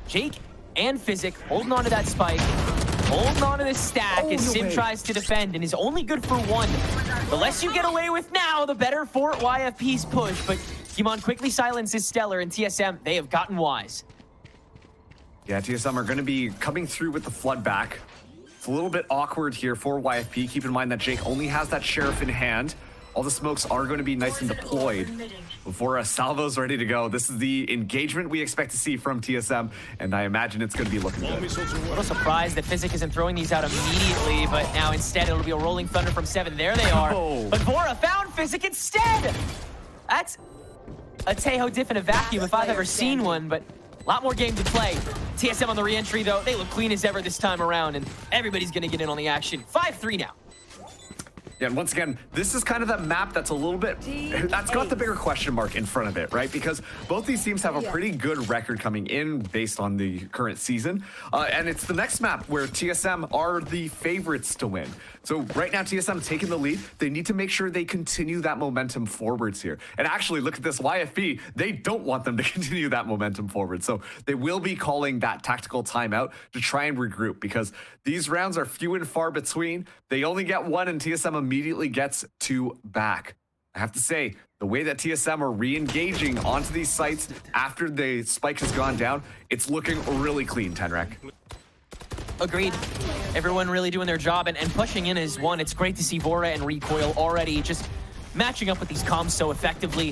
Jake and Physic holding on to that spike, holding on to this stack as Sim tries to defend and is only good for 1. The less you get away with now, the better for YFP's push, but Gimon quickly silences Stellar, and TSM, they have gotten wise. Yeah, TSM are going to be coming through with the flood back. 'It's a little bit awkward here for YFP. Keep in mind that Jake only has that Sheriff in hand. All the smokes are going to be nice and deployed before a salvo's ready to go. This is the engagement we expect to see from TSM, and I imagine it's going to be looking good. A little surprised that Physic isn't throwing these out immediately, but now instead it'll be a rolling thunder from 7. There they are. Oh. But Vora found Physic instead. That's a Tejo diff in a vacuum if I've ever seen one, but a lot more game to play. TSM on the re-entry, though. They look clean as ever this time around, and everybody's going to get in on the action. 5-3 now. Yeah, and once again, this is kind of that map that's a little bit, that's got the bigger question mark in front of it, right? Because both these teams have a pretty good record coming in based on the current season. And it's the next map where TSM are the favorites to win. So right now, TSM taking the lead. They need to make sure they continue that momentum forwards here. And actually, look at this YFP. They don't want them to continue that momentum forward. So they will be calling that tactical timeout to try and regroup, because these rounds are few and far between. They only get one, and TSM immediately gets 2 back. I have to say, the way that TSM are re-engaging onto these sites after the spike has gone down, it's looking really clean, Tenrek. Agreed. Everyone really doing their job and pushing in as one. It's great to see Vora and Recoil already just matching up with these comms so effectively.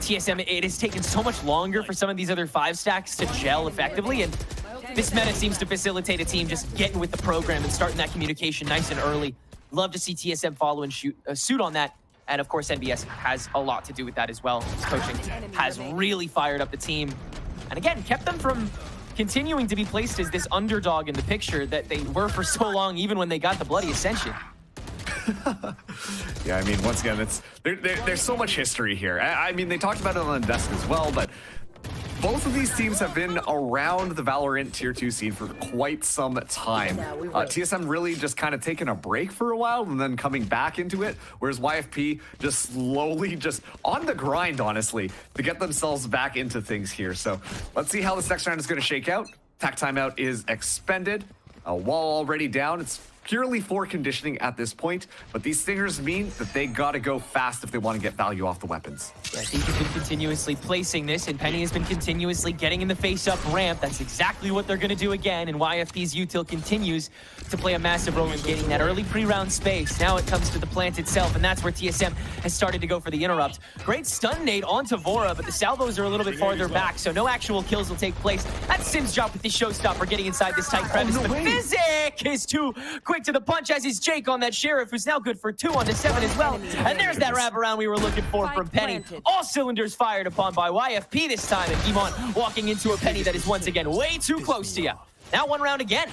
TSM, it has taken so much longer for some of these other 5 stacks to gel effectively, and this meta seems to facilitate a team just getting with the program and starting that communication nice and early. Love to see TSM follow and suit on that. And of course, NBS has a lot to do with that as well. His coaching has really fired up the team. And again, kept them from continuing to be placed as this underdog in the picture that they were for so long, even when they got the bloody ascension. Yeah, I mean, once again, there's so much history here. I mean, they talked about it on the desk as well, but both of these teams have been around the Valorant Tier 2 scene for quite some time. TSM really just kind of taking a break for a while and then coming back into it, whereas YFP just slowly, just on the grind, honestly, to get themselves back into things here. So let's see how this next round is going to shake out. Tac timeout is expended. Wall already down. It's purely for conditioning at this point, but these stingers mean that they gotta go fast if they want to get value off the weapons. Yeah, Thief has been continuously placing this, and Penny has been continuously getting in the face-up ramp. That's exactly what they're going to do again, and YFP's util continues to play a massive role in getting that early pre-round space. Now it comes to the plant itself, and that's where TSM has started to go for the interrupt. Great stun nade onto Vora, but the salvos are a little bit farther back, so no actual kills will take place. That's Sim's job with the showstopper, getting inside this tight crevice, but Physic is too quick to the punch, as is Jake on that Sheriff, who's now good for 2 on the 7 as well. And there's that wraparound we were looking for from Penny. All cylinders fired upon by YFP this time, and Gimon walking into a Penny that is once again way too close to you. Now 1 round again.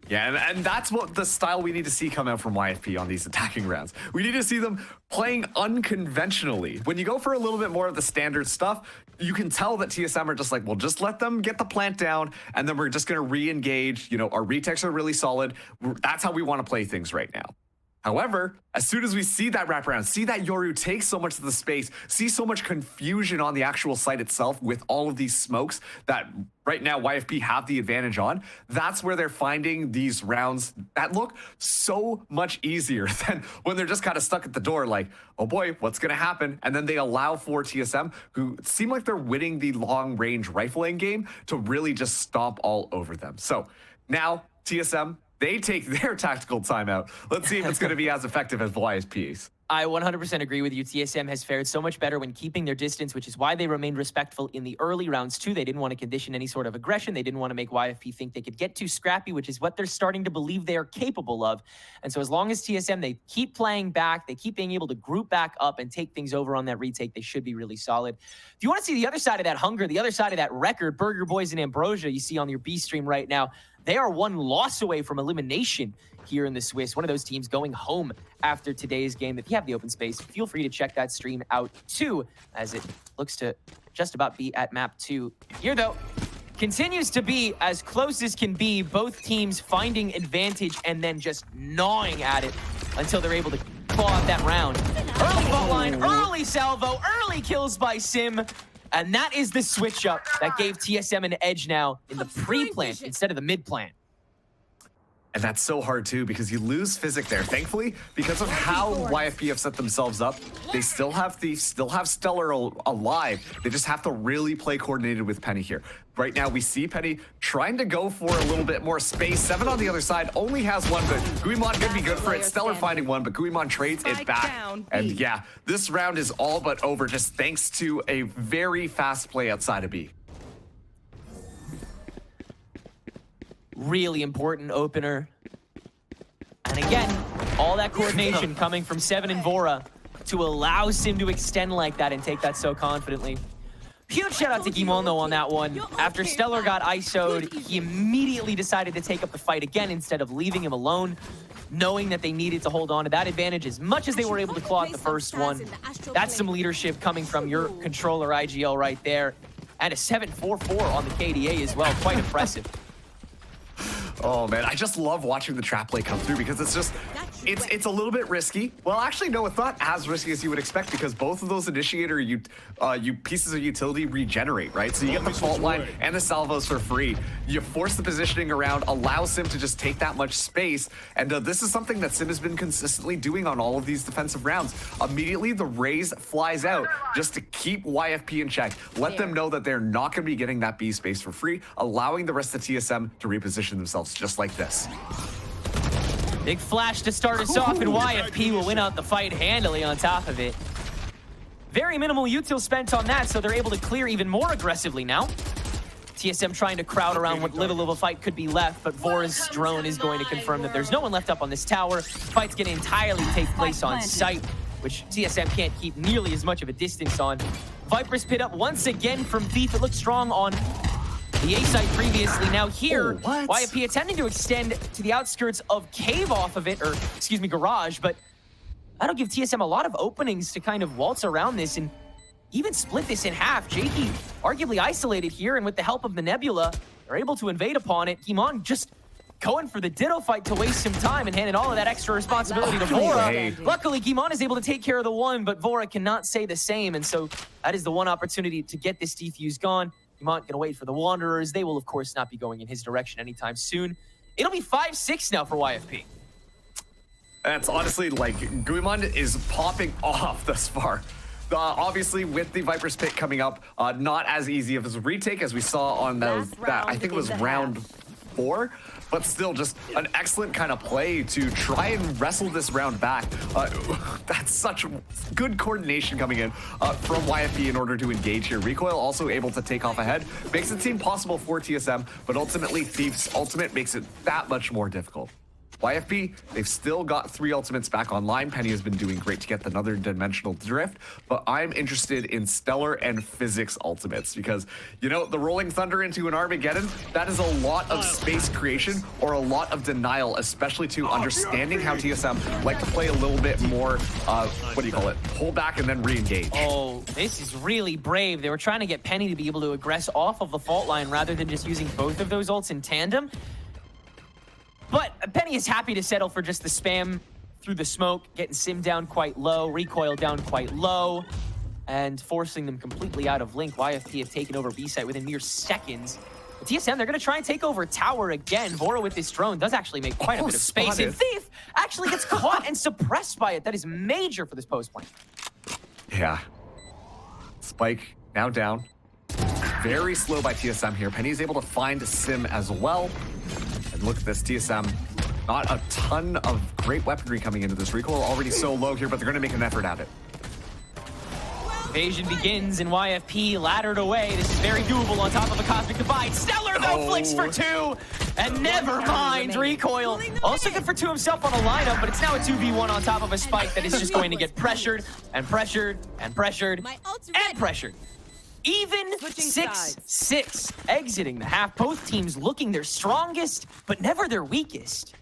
Yeah, and that's what the style we need to see come out from YFP on these attacking rounds. We need to see them playing unconventionally. When you go for a little bit more of the standard stuff, you can tell that TSM are just like, well, just let them get the plant down, and then we're just going to re-engage. You know, our retakes are really solid. That's how we want to play things right now. However, as soon as we see that wraparound, see that Yoru take so much of the space, see so much confusion on the actual site itself with all of these smokes that right now YFP have the advantage on, that's where they're finding these rounds that look so much easier than when they're just kind of stuck at the door like, oh boy, what's going to happen? And then they allow for TSM, who seem like they're winning the long-range rifling game, to really just stomp all over them. So now TSM, they take their tactical timeout. Let's see if it's going to be as effective as the YSP's. I 100% agree with you. TSM has fared so much better when keeping their distance, which is why they remained respectful in the early rounds too. They didn't want to condition any sort of aggression. They didn't want to make YFP think they could get too scrappy, which is what they're starting to believe they are capable of. And so as long as TSM, they keep playing back, they keep being able to group back up and take things over on that retake, they should be really solid. If you want to see the other side of that hunger, the other side of that record, Burger Boys and Ambrosia, you see on your B stream right now, they are 1 loss away from elimination here in the Swiss. One of those teams going home after today's game. If you have the open space, feel free to check that stream out too, as it looks to just about be at map 2. Here though, continues to be as close as can be. Both teams finding advantage and then just gnawing at it until they're able to claw out that round. Early bot line, early salvo, early kills by Sim. And that is the switch up that gave TSM an edge now in the pre-plant instead of the mid-plant. And that's so hard too, because you lose Physic there. Thankfully, because of how YFP have set themselves up, they still have Thief, still have Stellar alive. They just have to really play coordinated with Penny here. Right now, we see Penny trying to go for a little bit more space. 7 on the other side only has one, but Guimon could be good for it. Stellar finding one, but Guimon trades it back. And yeah, this round is all but over, just thanks to a very fast play outside of B. Really important opener. And again, all that coordination coming from Seven and Vora to allow Sim to extend like that and take that so confidently. Huge shout out to Guimon though on that one. After Stellar got ISO'd, he immediately decided to take up the fight again instead of leaving him alone, knowing that they needed to hold on to that advantage as much as they were able to claw at the first one. That's some leadership coming from your controller IGL right there. And a 7-4-4 on the KDA as well, quite impressive. Oh man, I just love watching the trap play come through because it's just, it's a little bit risky. Well, actually, no, it's not as risky as you would expect because both of those initiator pieces of utility regenerate, right? So you get the fault line and the salvos for free. You force the positioning around, allow Sim to just take that much space, and this is something that Sim has been consistently doing on all of these defensive rounds. Immediately, the Raze flies out just to keep YFP in check. Let them know that they're not going to be getting that B space for free, allowing the rest of TSM to reposition themselves just like this. Big flash to start us off, and YFP will win out the fight handily on top of it. Very minimal util spent on that, so they're able to clear even more aggressively now. TSM trying to crowd around what little of a fight could be left, but Vora's drone is going to confirm that there's no one left up on this tower. Fight's going to entirely take place on site, which TSM can't keep nearly as much of a distance on. Viper's pit up once again from Thief. It looks strong on the A site previously. Now here, YFP attempting to extend to the outskirts of Cave off of it, or excuse me, Garage, but that'll give TSM a lot of openings to kind of waltz around this and even split this in half. Jakey arguably isolated here, and with the help of the Nebula, they're able to invade upon it. Guimon just going for the Ditto fight to waste some time and handing all of that extra responsibility to Vora. Luckily, Guimon is able to take care of the one, but Vora cannot say the same, and so that is the one opportunity to get this defuse gone. Guimon gonna wait for the Wanderers. They will, of course, not be going in his direction anytime soon. It'll be 5-6 now for YFP. That's honestly, like, Guimon is popping off thus far. Obviously, with the Viper's Pit coming up, not as easy of a retake as we saw on those, I think it was round 4, but still just an excellent kind of play to try and wrestle this round back. That's such good coordination coming in from YFP in order to engage here. Recoil also able to take off ahead, makes it seem possible for TSM, but ultimately Thief's ultimate makes it that much more difficult. YFP, they've still got 3 ultimates back online. Penny has been doing great to get another dimensional drift, but I'm interested in Stellar and Physics ultimates because, you know, the Rolling Thunder into an Armageddon, that is a lot of space creation or a lot of denial, especially to understanding how TSM like to play a little bit more, what do you call it, pull back and then re-engage. Oh, this is really brave. They were trying to get Penny to be able to aggress off of the fault line rather than just using both of those ults in tandem. But Penny is happy to settle for just the spam through the smoke, getting Sim down quite low, Recoil down quite low, and forcing them completely out of link. YFP have taken over B site within mere seconds. But TSM, they're going to try and take over tower again. Vora with this drone does actually make quite a bit of space. And Thief actually gets caught and suppressed by it. That is major for this post plane. Yeah. Spike now down. Very slow by TSM here. Penny is able to find Sim as well. And look at this, TSM, not a ton of great weaponry coming into this. Recoil already so low here, but they're going to make an effort at it. Invasion begins, and YFP laddered away. This is very doable on top of a Cosmic Divide. Stellar, though, flicks for 2. And never mind, Recoil also good for 2 himself on a lineup, but it's now a 2v1 on top of a Spike that is just going to get pressured and pressured and pressured and pressured. Even 6-6 exiting the half. Both teams looking their strongest, but never their weakest.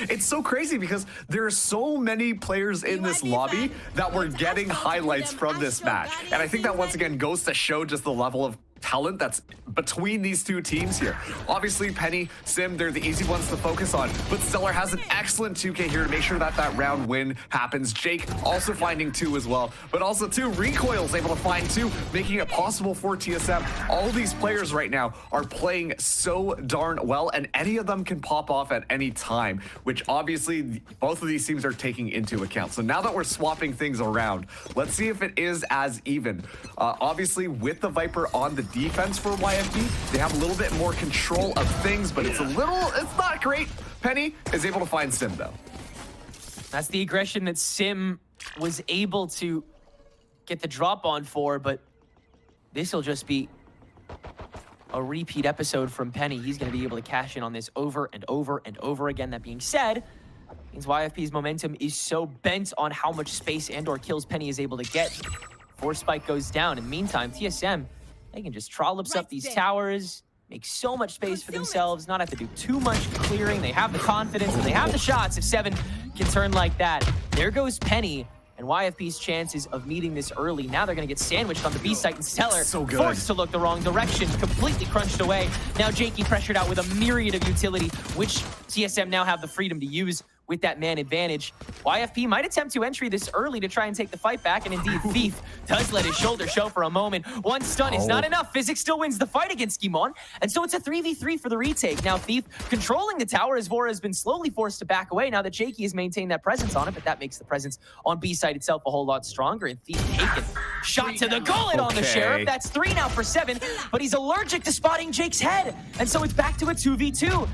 It's so crazy because there are so many players in this lobby that were getting highlights from this match. And I think that once again goes to show just the level of talent that's between these two teams here. Obviously, Penny, Sim, they're the easy ones to focus on, but Stellar has an excellent 2K here to make sure that that round win happens. Jake also finding 2 as well, but also 2, Recoil's able to find 2, making it possible for TSM. All these players right now are playing so darn well, and any of them can pop off at any time, which obviously both of these teams are taking into account. So now that we're swapping things around, let's see if it is as even. Obviously, with the Viper on the defense for YFP, they have a little bit more control of things, but it's not great. Penny is able to find Sim, though. That's the aggression that Sim was able to get the drop on for, but this will just be a repeat episode from Penny. He's going to be able to cash in on this over and over and over again. That being said, means YFP's momentum is so bent on how much space and/or kills Penny is able to get. Force spike goes down. In the meantime, TSM, they can just trollops up these towers, make so much space for themselves, not have to do too much clearing. They have the confidence and they have the shots. If 7 can turn like that, there goes Penny. And YFP's chances of meeting this early, now they're going to get sandwiched on the B site, and Stellar forced to look the wrong direction, completely crunched away. Now Jakey pressured out with a myriad of utility, which TSM now have the freedom to use with that man advantage. YFP might attempt to entry this early to try and take the fight back, and indeed Thief does let his shoulder show for a moment. One stun is not enough. Physics still wins the fight against Gimon, and so it's a 3v3 for the retake. Now Thief controlling the tower as Vora has been slowly forced to back away now that Jakey has maintained that presence on it, but that makes the presence on B side itself a whole lot stronger, and Thief taken. Shot to the gullet on the Sheriff. That's 3 now for 7, but he's allergic to spotting Jake's head, and so it's back to a 2v2.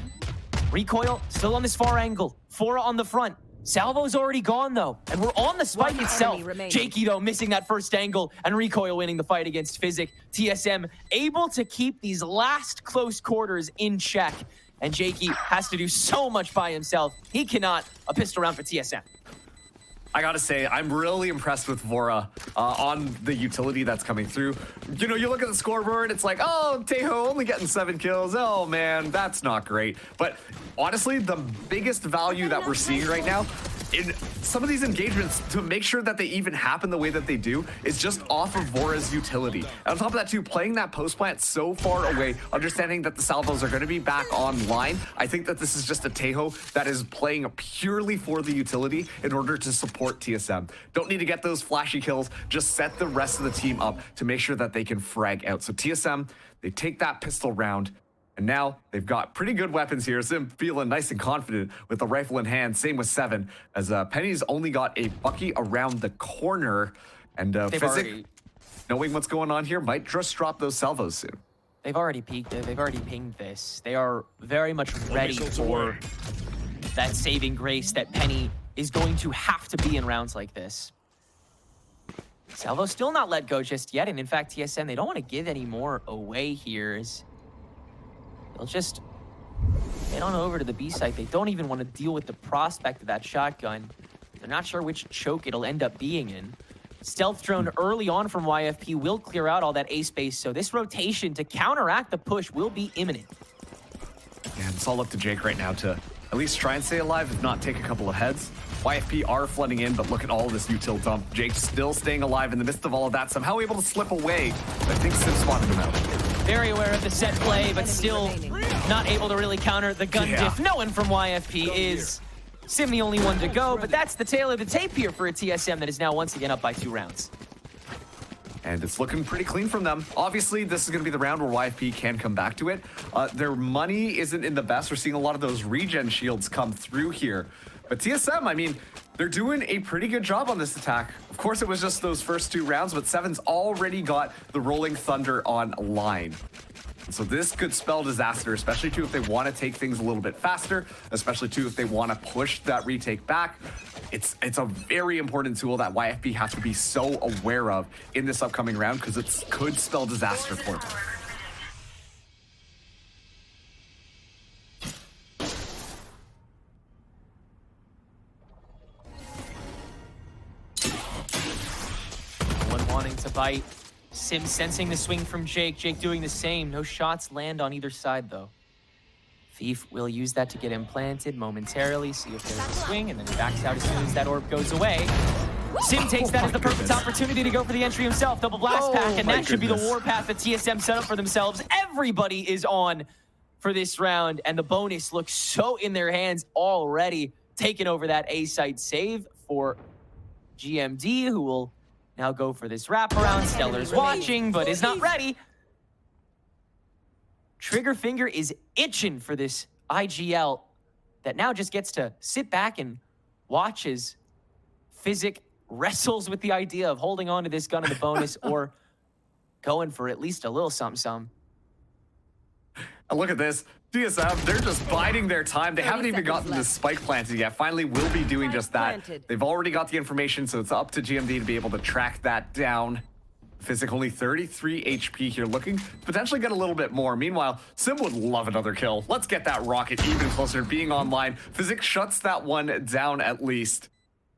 Recoil still on this far angle. Fora on the front. Salvo's already gone, though, and we're on the spike itself. Jakey, though, missing that first angle, and Recoil winning the fight against Physic. TSM able to keep these last close quarters in check, and Jakey has to do so much by himself. He cannot a pistol round for TSM. I gotta say, I'm really impressed with Vora on the utility that's coming through. You know, you look at the scoreboard, it's like, oh, Tejo only getting 7 kills. Oh man, that's not great. But honestly, the biggest value that we're seeing right now in some of these engagements, to make sure that they even happen the way that they do, is just off of Vora's utility. And on top of that too, playing that post plant so far away, understanding that the salvos are going to be back online, I think that this is just a Tejo that is playing purely for the utility in order to support TSM. Don't need to get those flashy kills, just set the rest of the team up to make sure that they can frag out. So TSM, they take that pistol round, and now they've got pretty good weapons here. Sim feeling nice and confident with the rifle in hand. Same with 7, as Penny's only got a Bucky around the corner. And Physic, knowing what's going on here, might just drop those salvos soon. They've already peeked it. They've already pinged this. They are very much ready for that saving grace that Penny is going to have to be in rounds like this. Salvo still not let go just yet. And in fact, TSM, they don't want to give any more away here. They'll just head on over to the B site. They don't even want to deal with the prospect of that shotgun. They're not sure which choke it'll end up being in. Stealth drone early on from YFP will clear out all that A space, so this rotation to counteract the push will be imminent. And it's all up to Jake right now to at least try and stay alive, if not take a couple of heads. YFP are flooding in, but look at all this util dump. Jake still staying alive in the midst of all of that, somehow able to slip away. I think Sim spotted him out. Very aware of the set play, but still not able to really counter the gun diff. No one from YFP is Sim the only one to go, but that's the tail of the tape here for a TSM that is now once again up by 2 rounds. And it's looking pretty clean from them. Obviously, this is going to be the round where YFP can come back to it. Their money isn't in the best. We're seeing a lot of those regen shields come through here. But TSM, I mean, they're doing a pretty good job on this attack. Of course, it was just those first 2 rounds, but 7's already got the Rolling Thunder online. So this could spell disaster, especially too if they want to take things a little bit faster, especially too if they want to push that retake back. It's a very important tool that YFP has to be so aware of in this upcoming round, because it could spell disaster for them. One wanting to bite. Sim sensing the swing from Jake. Jake doing the same. No shots land on either side, though. Thief will use that to get him planted momentarily, see if there's a swing, and then he backs out as soon as that orb goes away. Sim takes that as the perfect opportunity to go for the entry himself. Double blast pack, and that should be the warpath that TSM set up for themselves. Everybody is on for this round, and the bonus looks so in their hands already. Taking over that A site save for GMD, who will now go for this wraparound. Stellar's watching, but is not ready. Trigger finger is itching for this IGL that now just gets to sit back and watch as Physic wrestles with the idea of holding on to this gun in the bonus or going for at least a little something. And look at this. TSM, they're just biding their time. They haven't even gotten the spike planted yet. Finally, we'll be doing just that. They've already got the information, so it's up to GMD to be able to track that down. Physic only 33 HP here, looking to potentially get a little bit more. Meanwhile, Sim would love another kill. Let's get that rocket even closer, being online. Physic shuts that one down at least.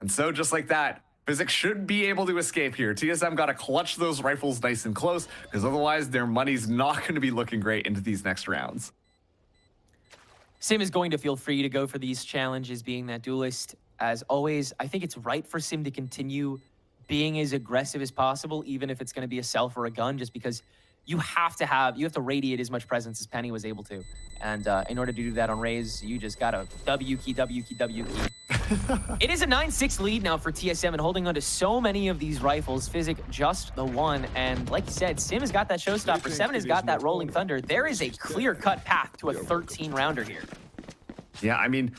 And so just like that, Physic should be able to escape here. TSM got to clutch those rifles nice and close, because otherwise their money's not going to be looking great into these next rounds. Sim is going to feel free to go for these challenges, being that duelist. As always, I think it's right for Sim to continue being as aggressive as possible, even if it's going to be a self or a gun, just because you have to radiate as much presence as Penny was able to. And in order to do that on Raze, you just got to W key. It is a 9-6 lead now for TSM, and holding on to so many of these rifles. Physic just the one. And like you said, Sim has got that showstopper. 7 has got that rolling thunder. There is a clear-cut path to a 13-rounder here. Yeah, I mean,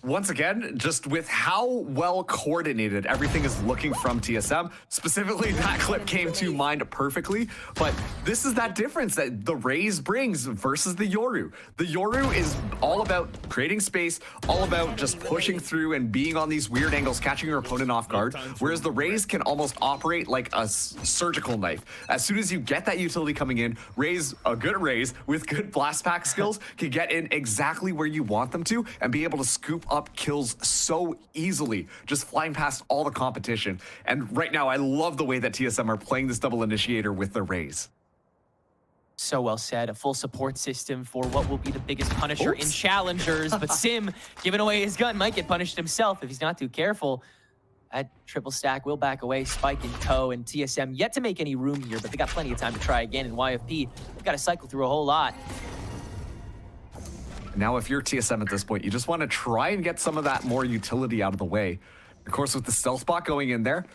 once again, just with how well coordinated everything is looking from TSM, specifically that clip came to mind perfectly, but this is that difference that the Raze brings versus the Yoru. The Yoru is all about creating space, all about just pushing through and being on these weird angles, catching your opponent off guard, whereas the Raze can almost operate like a surgical knife. As soon as you get that utility coming in, a good Raze with good blast pack skills can get in exactly where you want them to and be able to scoop up kills so easily, just flying past all the competition. And right now, I love the way that TSM are playing this double initiator with the Raze. So well said. A full support system for what will be the biggest punisher in Challengers. But Sim, giving away his gun, might get punished himself if he's not too careful. That triple stack will back away, Spike in tow, and TSM yet to make any room here, but they got plenty of time to try again. In YFP, they've got to cycle through a whole lot. Now, if you're TSM at this point, you just want to try and get some of that more utility out of the way. Of course, with the stealth bot going in there,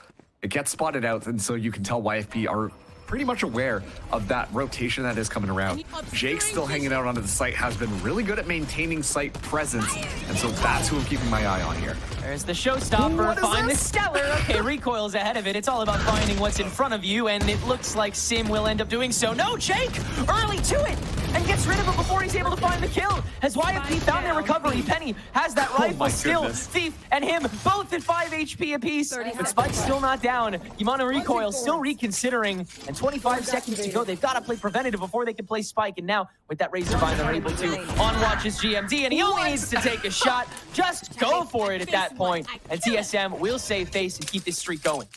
it gets spotted out, and so you can tell YFP are pretty much aware of that rotation that is coming around. Jake still hanging out onto the site, has been really good at maintaining site presence, and so that's who I'm keeping my eye on here. There's the showstopper, find the Stellar. Okay, Recoil's ahead of it. It's all about finding what's in front of you, and it looks like Sim will end up doing so. No, Jake, early to it, and gets rid of it before he's able to find the kill. Has YFP found their recovery? Penny has that rifle still. Thief and him both at 5 HP apiece, but Spike's still not down. Yamana Recoil still reconsidering, and 25 seconds to go. They've got to play preventative before they can play Spike, and now with that Razor Vine, they're able to on watch is GMD, and he only needs to take a shot. Just go for it at that point, and TSM will save face and keep this streak going.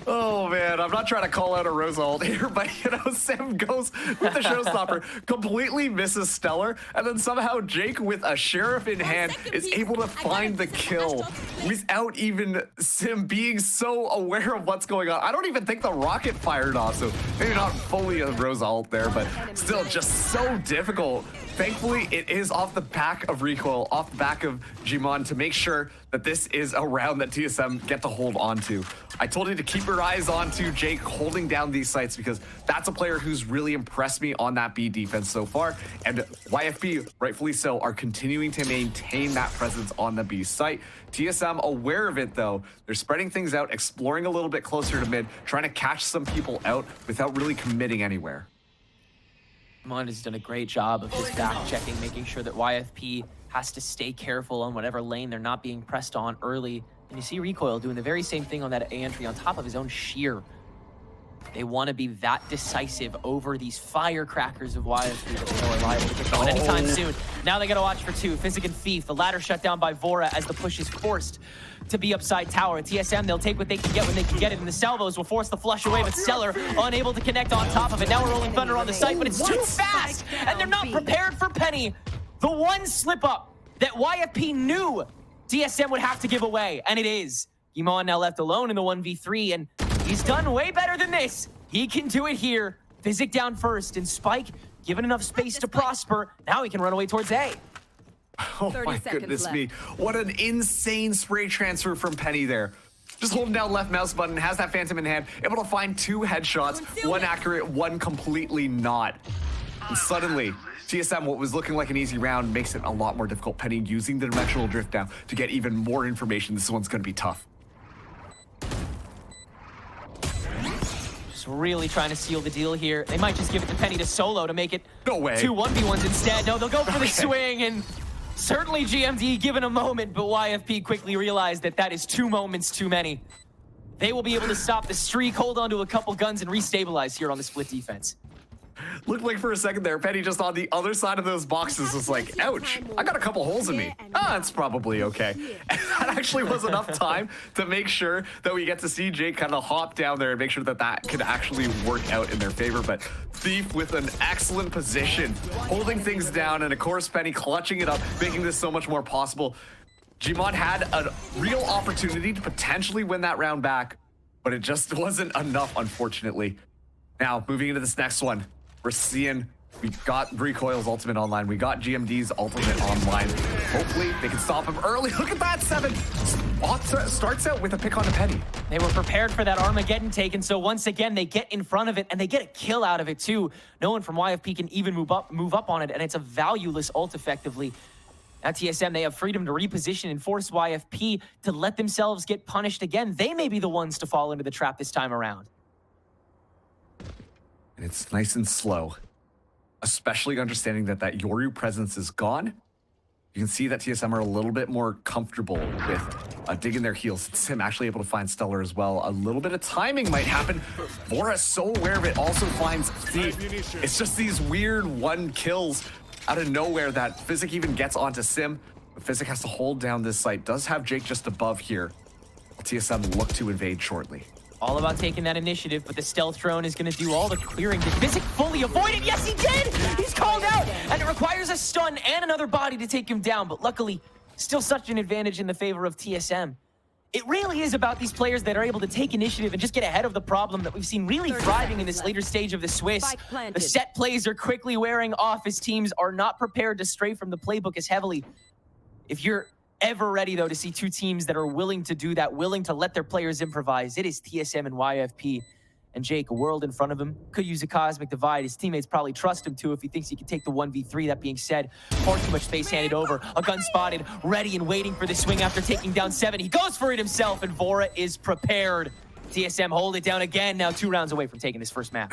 Oh man, I'm not trying to call out a Rosa ult here, but you know, Sim goes with the showstopper, completely misses Stellar, and then somehow Jake with a sheriff in hand is able to find the kill without even Sim being so aware of what's going on. I don't even think the rocket fired off, so maybe not fully a Rosa ult there, but still just so difficult. Thankfully, it is off the back of Recoil, off the back of Jimon, to make sure that this is a round that TSM get to hold on to. I told you to keep your eyes on to Jake holding down these sites, because that's a player who's really impressed me on that B defense so far. And YFP, rightfully so, are continuing to maintain that presence on the B site. TSM aware of it though. They're spreading things out, exploring a little bit closer to mid, trying to catch some people out without really committing anywhere. Mon has done a great job of just back-checking, making sure that YFP has to stay careful on whatever lane they're not being pressed on early. And you see Recoil doing the very same thing on that A entry on top of his own sheer. They want to be that decisive over these firecrackers of YFP that they know are liable to get going anytime soon. Now they got to watch for two. Physic and Thief, the ladder shut down by Vora as the push is forced to be upside tower. TSM, they'll take what they can get when they can get it, and the salvos will force the flush away, but Stellar unable to connect on top of it. Now we're rolling thunder on the site, but it's too fast, and they're not prepared for Penny. The one slip up that YFP knew TSM would have to give away, and it is Guimon now left alone in the 1v3, and he's done way better than this. He can do it here. Physic down first, and Spike given enough space to prosper. Now he can run away towards A. Oh my goodness me. What an insane spray transfer from Penny there. Just holding down left mouse button, has that Phantom in hand, able to find 2 headshots, one accurate, one completely not. And suddenly, TSM, what was looking like an easy round, makes it a lot more difficult. Penny using the dimensional drift now to get even more information. This one's going to be tough. Just really trying to seal the deal here. They might just give it to Penny to solo to make it No way. 2 1v1s instead. No, they'll go for the swing, and certainly GMD given a moment, but YFP quickly realized that that is 2 moments too many. They will be able to stop the streak, hold on to a couple guns, and restabilize here on the split defense. Looked like for a second there, Penny just on the other side of those boxes was like, ouch, I got a couple holes in me. It's probably okay. And that actually was enough time to make sure that we get to see Jake kind of hop down there and make sure that that can actually work out in their favor. But Thief with an excellent position, holding things down, and of course Penny clutching it up, making this so much more possible. Gmod had a real opportunity to potentially win that round back, but it just wasn't enough, unfortunately. Now, moving into this next one, we're seeing we got Recoil's ultimate online. We got GMD's ultimate online. Hopefully, they can stop him early. Look at that, 7. Starts out with a pick on a Penny. They were prepared for that Armageddon take, and so once again, they get in front of it, and they get a kill out of it too. No one from YFP can even move up on it, and it's a valueless ult effectively. At TSM, they have freedom to reposition and force YFP to let themselves get punished again. They may be the ones to fall into the trap this time around. And it's nice and slow, especially understanding that that Yoru presence is gone. You can see that TSM are a little bit more comfortable with digging their heels. Sim actually able to find Stellar as well. A little bit of timing might happen. Vora is so aware of it, also finds Thief. It's just these weird 1 kills out of nowhere that Physic even gets onto Sim. But Physic has to hold down this site. Does have Jake just above here. TSM look to invade shortly. All about taking that initiative, but the stealth drone is going to do all the clearing. Did Physic fully avoid it? Yes, he did! He's called out! And it requires a stun and another body to take him down, but luckily, still such an advantage in the favor of TSM. It really is about these players that are able to take initiative and just get ahead of the problem that we've seen really thriving in this later stage of the Swiss. The set plays are quickly wearing off as teams are not prepared to stray from the playbook as heavily. If you're ever ready, though, to see 2 teams that are willing to do that, willing to let their players improvise, it is TSM and YFP. And Jake, a world in front of him, could use a cosmic divide. His teammates probably trust him too if he thinks he can take the 1v3. That being said, far too much space handed over. A gun spotted, ready and waiting for the swing after taking down 7. He goes for it himself, and Vora is prepared. TSM hold it down again, now 2 rounds away from taking this first map.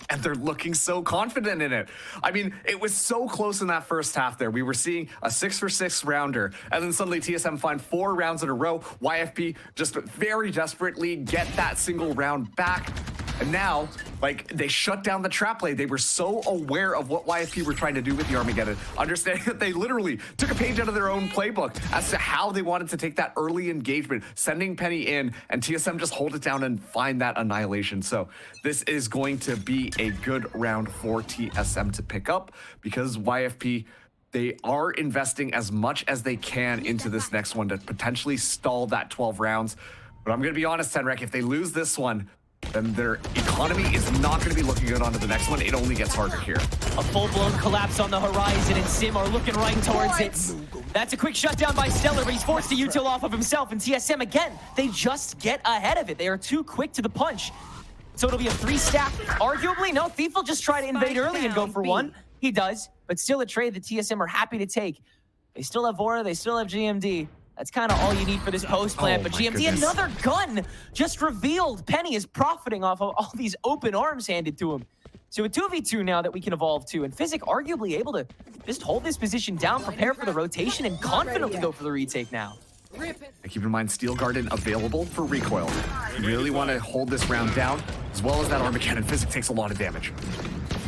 And they're looking so confident in it. I mean, it was so close in that first half there. We were seeing a 6-for-6 rounder, and then suddenly TSM find 4 rounds in a row. YFP just very desperately get that single round back. And now, like, they shut down the trap play. They were so aware of what YFP were trying to do with the Armageddon, understanding that they literally took a page out of their own playbook as to how they wanted to take that early engagement, sending Penny in, and TSM just hold it down and find that annihilation. So this is going to be a good round for TSM to pick up, because YFP, they are investing as much as they can into this next one to potentially stall that 12 rounds. But I'm going to be honest, Tenrek, if they lose this one, then their economy is not going to be looking good onto the next one. It only gets harder here. A full-blown collapse on the horizon, and Sim are looking right towards it. That's a quick shutdown by Stellar, but he's forced to util off of himself, and TSM, again, they just get ahead of it. They are too quick to the punch. So it'll be a 3-stack. Arguably, no, Thief will just try to invade early and go for 1. He does, but still a trade that TSM are happy to take. They still have Vora, they still have GMD. That's kind of all you need for this post plant, but GMD, goodness. Another gun just revealed. Penny is profiting off of all these open arms handed to him. So a 2v2 now that we can evolve to, and Physic arguably able to just hold this position down, prepare for the rotation, and confidently go for the retake now. Keep in mind, Steel Garden available for recoil. You really want to hold this round down, as well as that Armageddon. Physic takes a lot of damage.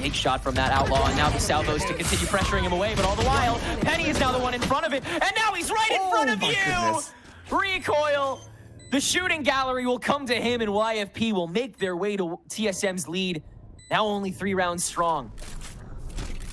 Big shot from that Outlaw, and now the salvos to continue pressuring him away, but all the while, Penny is now the one in front of it, and now he's right in front of you! Goodness. Recoil! The shooting gallery will come to him, and YFP will make their way to TSM's lead. Now only 3 rounds strong.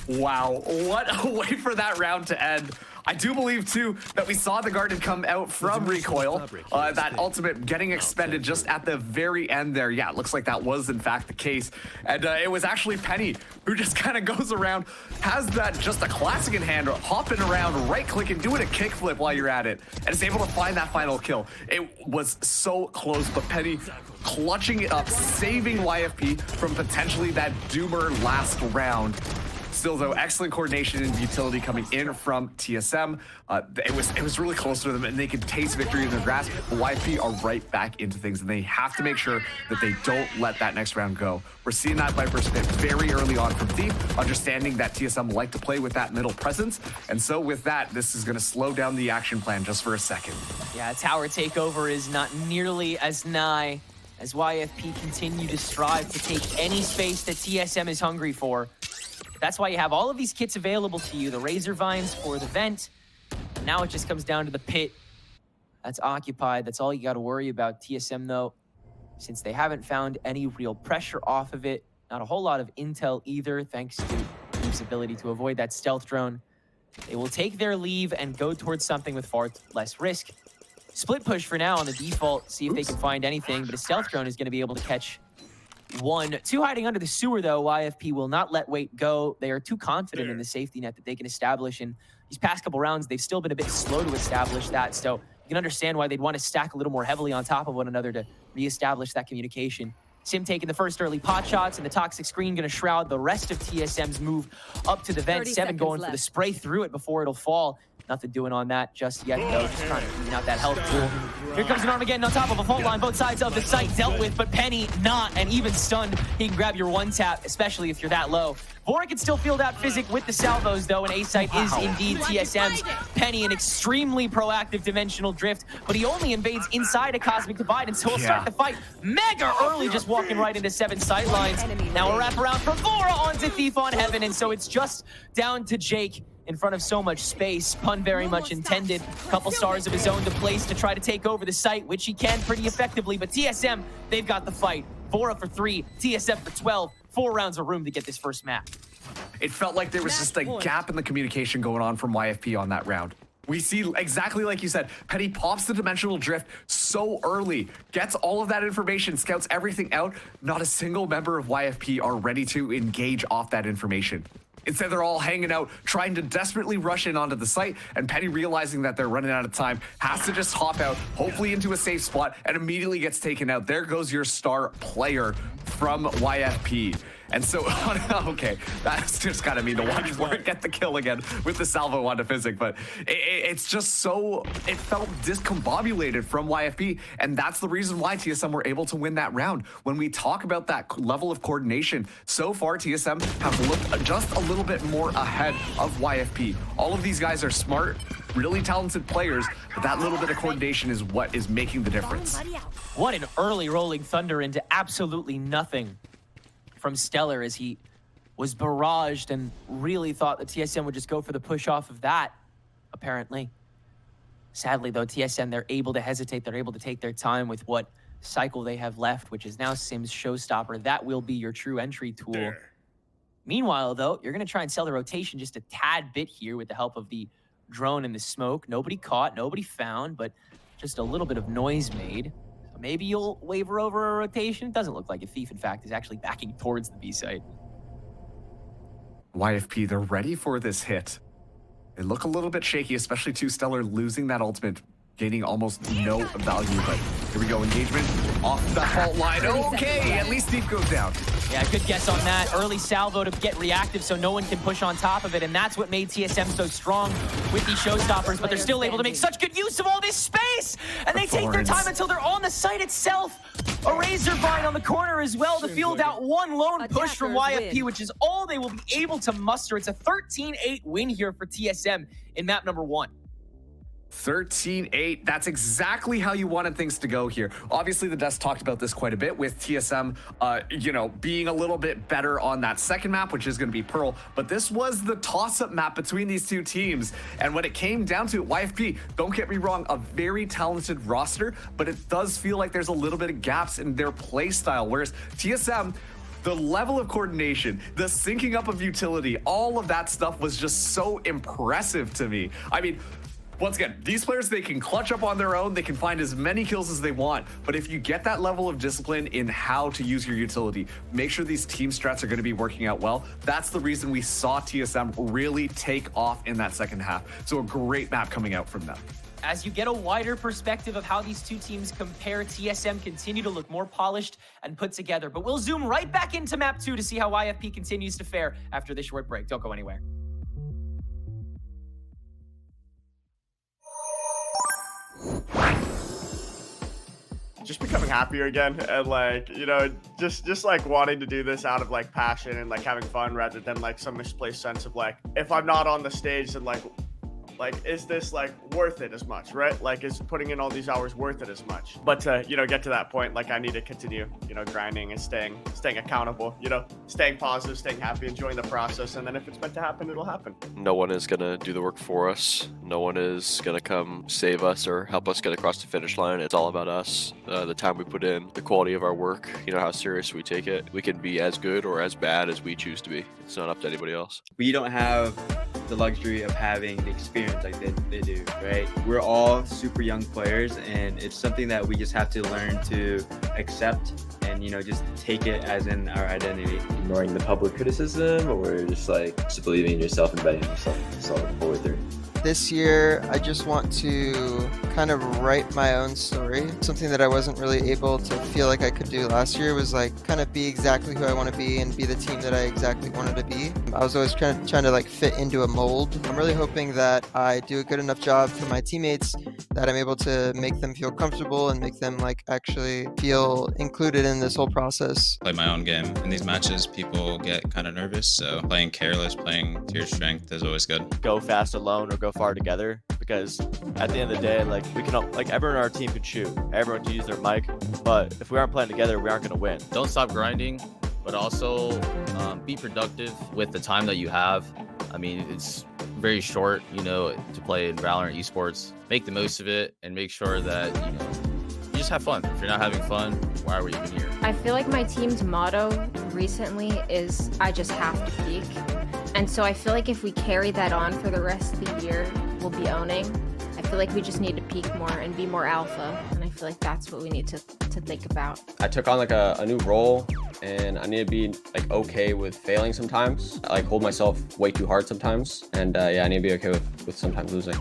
Wow, what a way for that round to end. I do believe, too, that we saw the Garden come out from recoil. That ultimate getting expended just at the very end there. Yeah, it looks like that was, in fact, the case. And it was actually Penny who just kind of goes around, has that just a classic in hand, hopping around, right-clicking, doing a kickflip while you're at it, and is able to find that final kill. It was so close, but Penny clutching it up, saving YFP from potentially that doomer last round. Still, though, excellent coordination and utility coming in from TSM. It was really close to them, and they could taste victory in their grasp. But YFP are right back into things, and they have to make sure that they don't let that next round go. We're seeing that Viper spit very early on from Thief, understanding that TSM like to play with that middle presence. And so with that, this is going to slow down the action plan just for a second. Yeah, tower takeover is not nearly as nigh as YFP continue to strive to take any space that TSM is hungry for. That's why you have all of these kits available to you, the Razor Vines for the vent. Now it just comes down to the pit. That's occupied. That's all you got to worry about. TSM, though, since they haven't found any real pressure off of it, not a whole lot of intel either, thanks to Thief's ability to avoid that stealth drone, they will take their leave and go towards something with far less risk. Split push for now on the default, see if they can find anything, but a stealth drone is going to be able to catch one. Two hiding under the sewer, though. YFP will not let Wait go. They are too confident in the safety net that they can establish. And these past couple rounds, they've still been a bit slow to establish that. So you can understand why they'd want to stack a little more heavily on top of one another to reestablish that communication. Sim taking the first early pot shots, and the toxic screen going to shroud the rest of TSM's move up to the vent. 7 going for the spray through it before it'll fall. Nothing doing on that just yet, though. Just trying to clean out that health pool. Here comes an Armageddon on top of a fault line. Both sides of the site dealt with, but Penny not, and even stunned. He can grab your one tap, especially if you're that low. Vora can still field out Physic with the salvos, though, and A-site is indeed TSM's. Penny, an extremely proactive dimensional drift, but he only invades inside a Cosmic Divide, and so he'll start the fight mega early, just walking right into 7 sightlines. Now a wraparound from Vora onto Thief on Heaven, and so it's just down to Jake in front of so much space. Pun very much intended. Couple stars of his own to place to try to take over the site, which he can pretty effectively, but TSM, they've got the fight. Vora for 3, TSM for 12. 4 rounds of room to get this first map. It felt like there was just a gap in the communication going on from YFP on that round. We see exactly like you said, Penny pops the dimensional drift so early, gets all of that information, scouts everything out. Not a single member of YFP are ready to engage off that information. Instead, they're all hanging out, trying to desperately rush in onto the site, and Penny, realizing that they're running out of time, has to just hop out, hopefully into a safe spot, and immediately gets taken out. There goes your star player from YFP. And so, okay, that's just gotta mean to watch for it get the kill again with the salvo onto Physic, but it's just so, it felt discombobulated from YFP, and that's the reason why TSM were able to win that round. When we talk about that level of coordination, so far TSM have looked just a little bit more ahead of YFP. All of these guys are smart, really talented players, but that little bit of coordination is what is making the difference. What an early rolling thunder into absolutely nothing from Stellar, as he was barraged and really thought that TSM would just go for the push off of that, apparently. Sadly, though, TSM, they're able to hesitate. They're able to take their time with what cycle they have left, which is now Sim's Showstopper. That will be your true entry tool. Meanwhile, though, you're going to try and sell the rotation just a tad bit here with the help of the drone and the smoke. Nobody caught, nobody found, but just a little bit of noise made. Maybe you'll waver over a rotation. It doesn't look like a Thief, in fact, is actually backing towards the B site. YFP, they're ready for this hit. They look a little bit shaky, especially to Stellar losing that ultimate, gaining almost no value. But here we go, engagement off the fault line. Okay, at least Thief goes down. Yeah, good guess on that. Early salvo to get reactive so no one can push on top of it, and that's what made TSM so strong with these showstoppers, but they're still able to make such good use of all this space, and they take their time until they're on the site itself. A Razor Vine on the corner as well to field out one lone push from YFP, which is all they will be able to muster. It's a 13-8 win here for TSM in map number 1. 13-8. That's exactly how you wanted things to go here. Obviously, the desk talked about this quite a bit with TSM, you know, being a little bit better on that second map, which is going to be Pearl. But this was the toss-up map between these two teams. And when it came down to it, YFP, don't get me wrong, a very talented roster, but it does feel like there's a little bit of gaps in their play style. Whereas TSM, The level of coordination, the syncing up of utility, all of that stuff was just so impressive to me. I mean, once again, these players, they can clutch up on their own. They can find as many kills as they want. But if you get that level of discipline in how to use your utility, make sure these team strats are going to be working out well. That's the reason we saw TSM really take off in that second half. So a great map coming out from them. As you get a wider perspective of how these two teams compare, TSM continue to look more polished and put together. But we'll zoom right back into map 2 to see how YFP continues to fare after this short break. Don't go anywhere. Just becoming happier again, and like, you know, just like wanting to do this out of like passion and like having fun rather than like some misplaced sense of like, if I'm not on the stage, then like is this like worth it as much, right? Like, is putting in all these hours worth it as much? But to, you know, get to that point, like I need to continue, you know, grinding and staying accountable, you know, staying positive, staying happy, enjoying the process. And then if it's meant to happen, it'll happen. No one is going to do the work for us. No one is going to come save us or help us get across the finish line. It's all about us, the time we put in, the quality of our work, you know, how serious we take it. We can be as good or as bad as we choose to be. It's not up to anybody else. We don't have the luxury of having the experience like they do, right? We're all super young players, and it's something that we just have to learn to accept and, you know, just take it as in our identity. Ignoring the public criticism, or just believing in yourself and betting yourself forward through. This year, I just want to kind of write my own story. Something that I wasn't really able to feel like I could do last year was like kind of be exactly who I want to be and be the team that I exactly wanted to be. I was always trying to like fit into a mold. I'm really hoping that I do a good enough job for my teammates that I'm able to make them feel comfortable and make them like actually feel included in this whole process. Play my own game. In these matches, people get kind of nervous, so playing careless, playing to your strength is always good. Go fast alone or go far together, because at the end of the day, like we can all, like everyone on our team can shoot, everyone can use their mic, but if we aren't playing together, we aren't going to win. Don't stop grinding, but also be productive with the time that you have. I mean, it's very short, you know, to play in Valorant Esports. Make the most of it and make sure that, you know, you just have fun. If you're not having fun, why are we even here? I feel like my team's motto recently is I just have to peak. And so I feel like if we carry that on for the rest of the year, we'll be owning. I feel like we just need to peak more and be more alpha. And I feel like that's what we need to think about. I took on like a new role, and I need to be like okay with failing sometimes. I like hold myself way too hard sometimes. And yeah, I need to be okay with sometimes losing.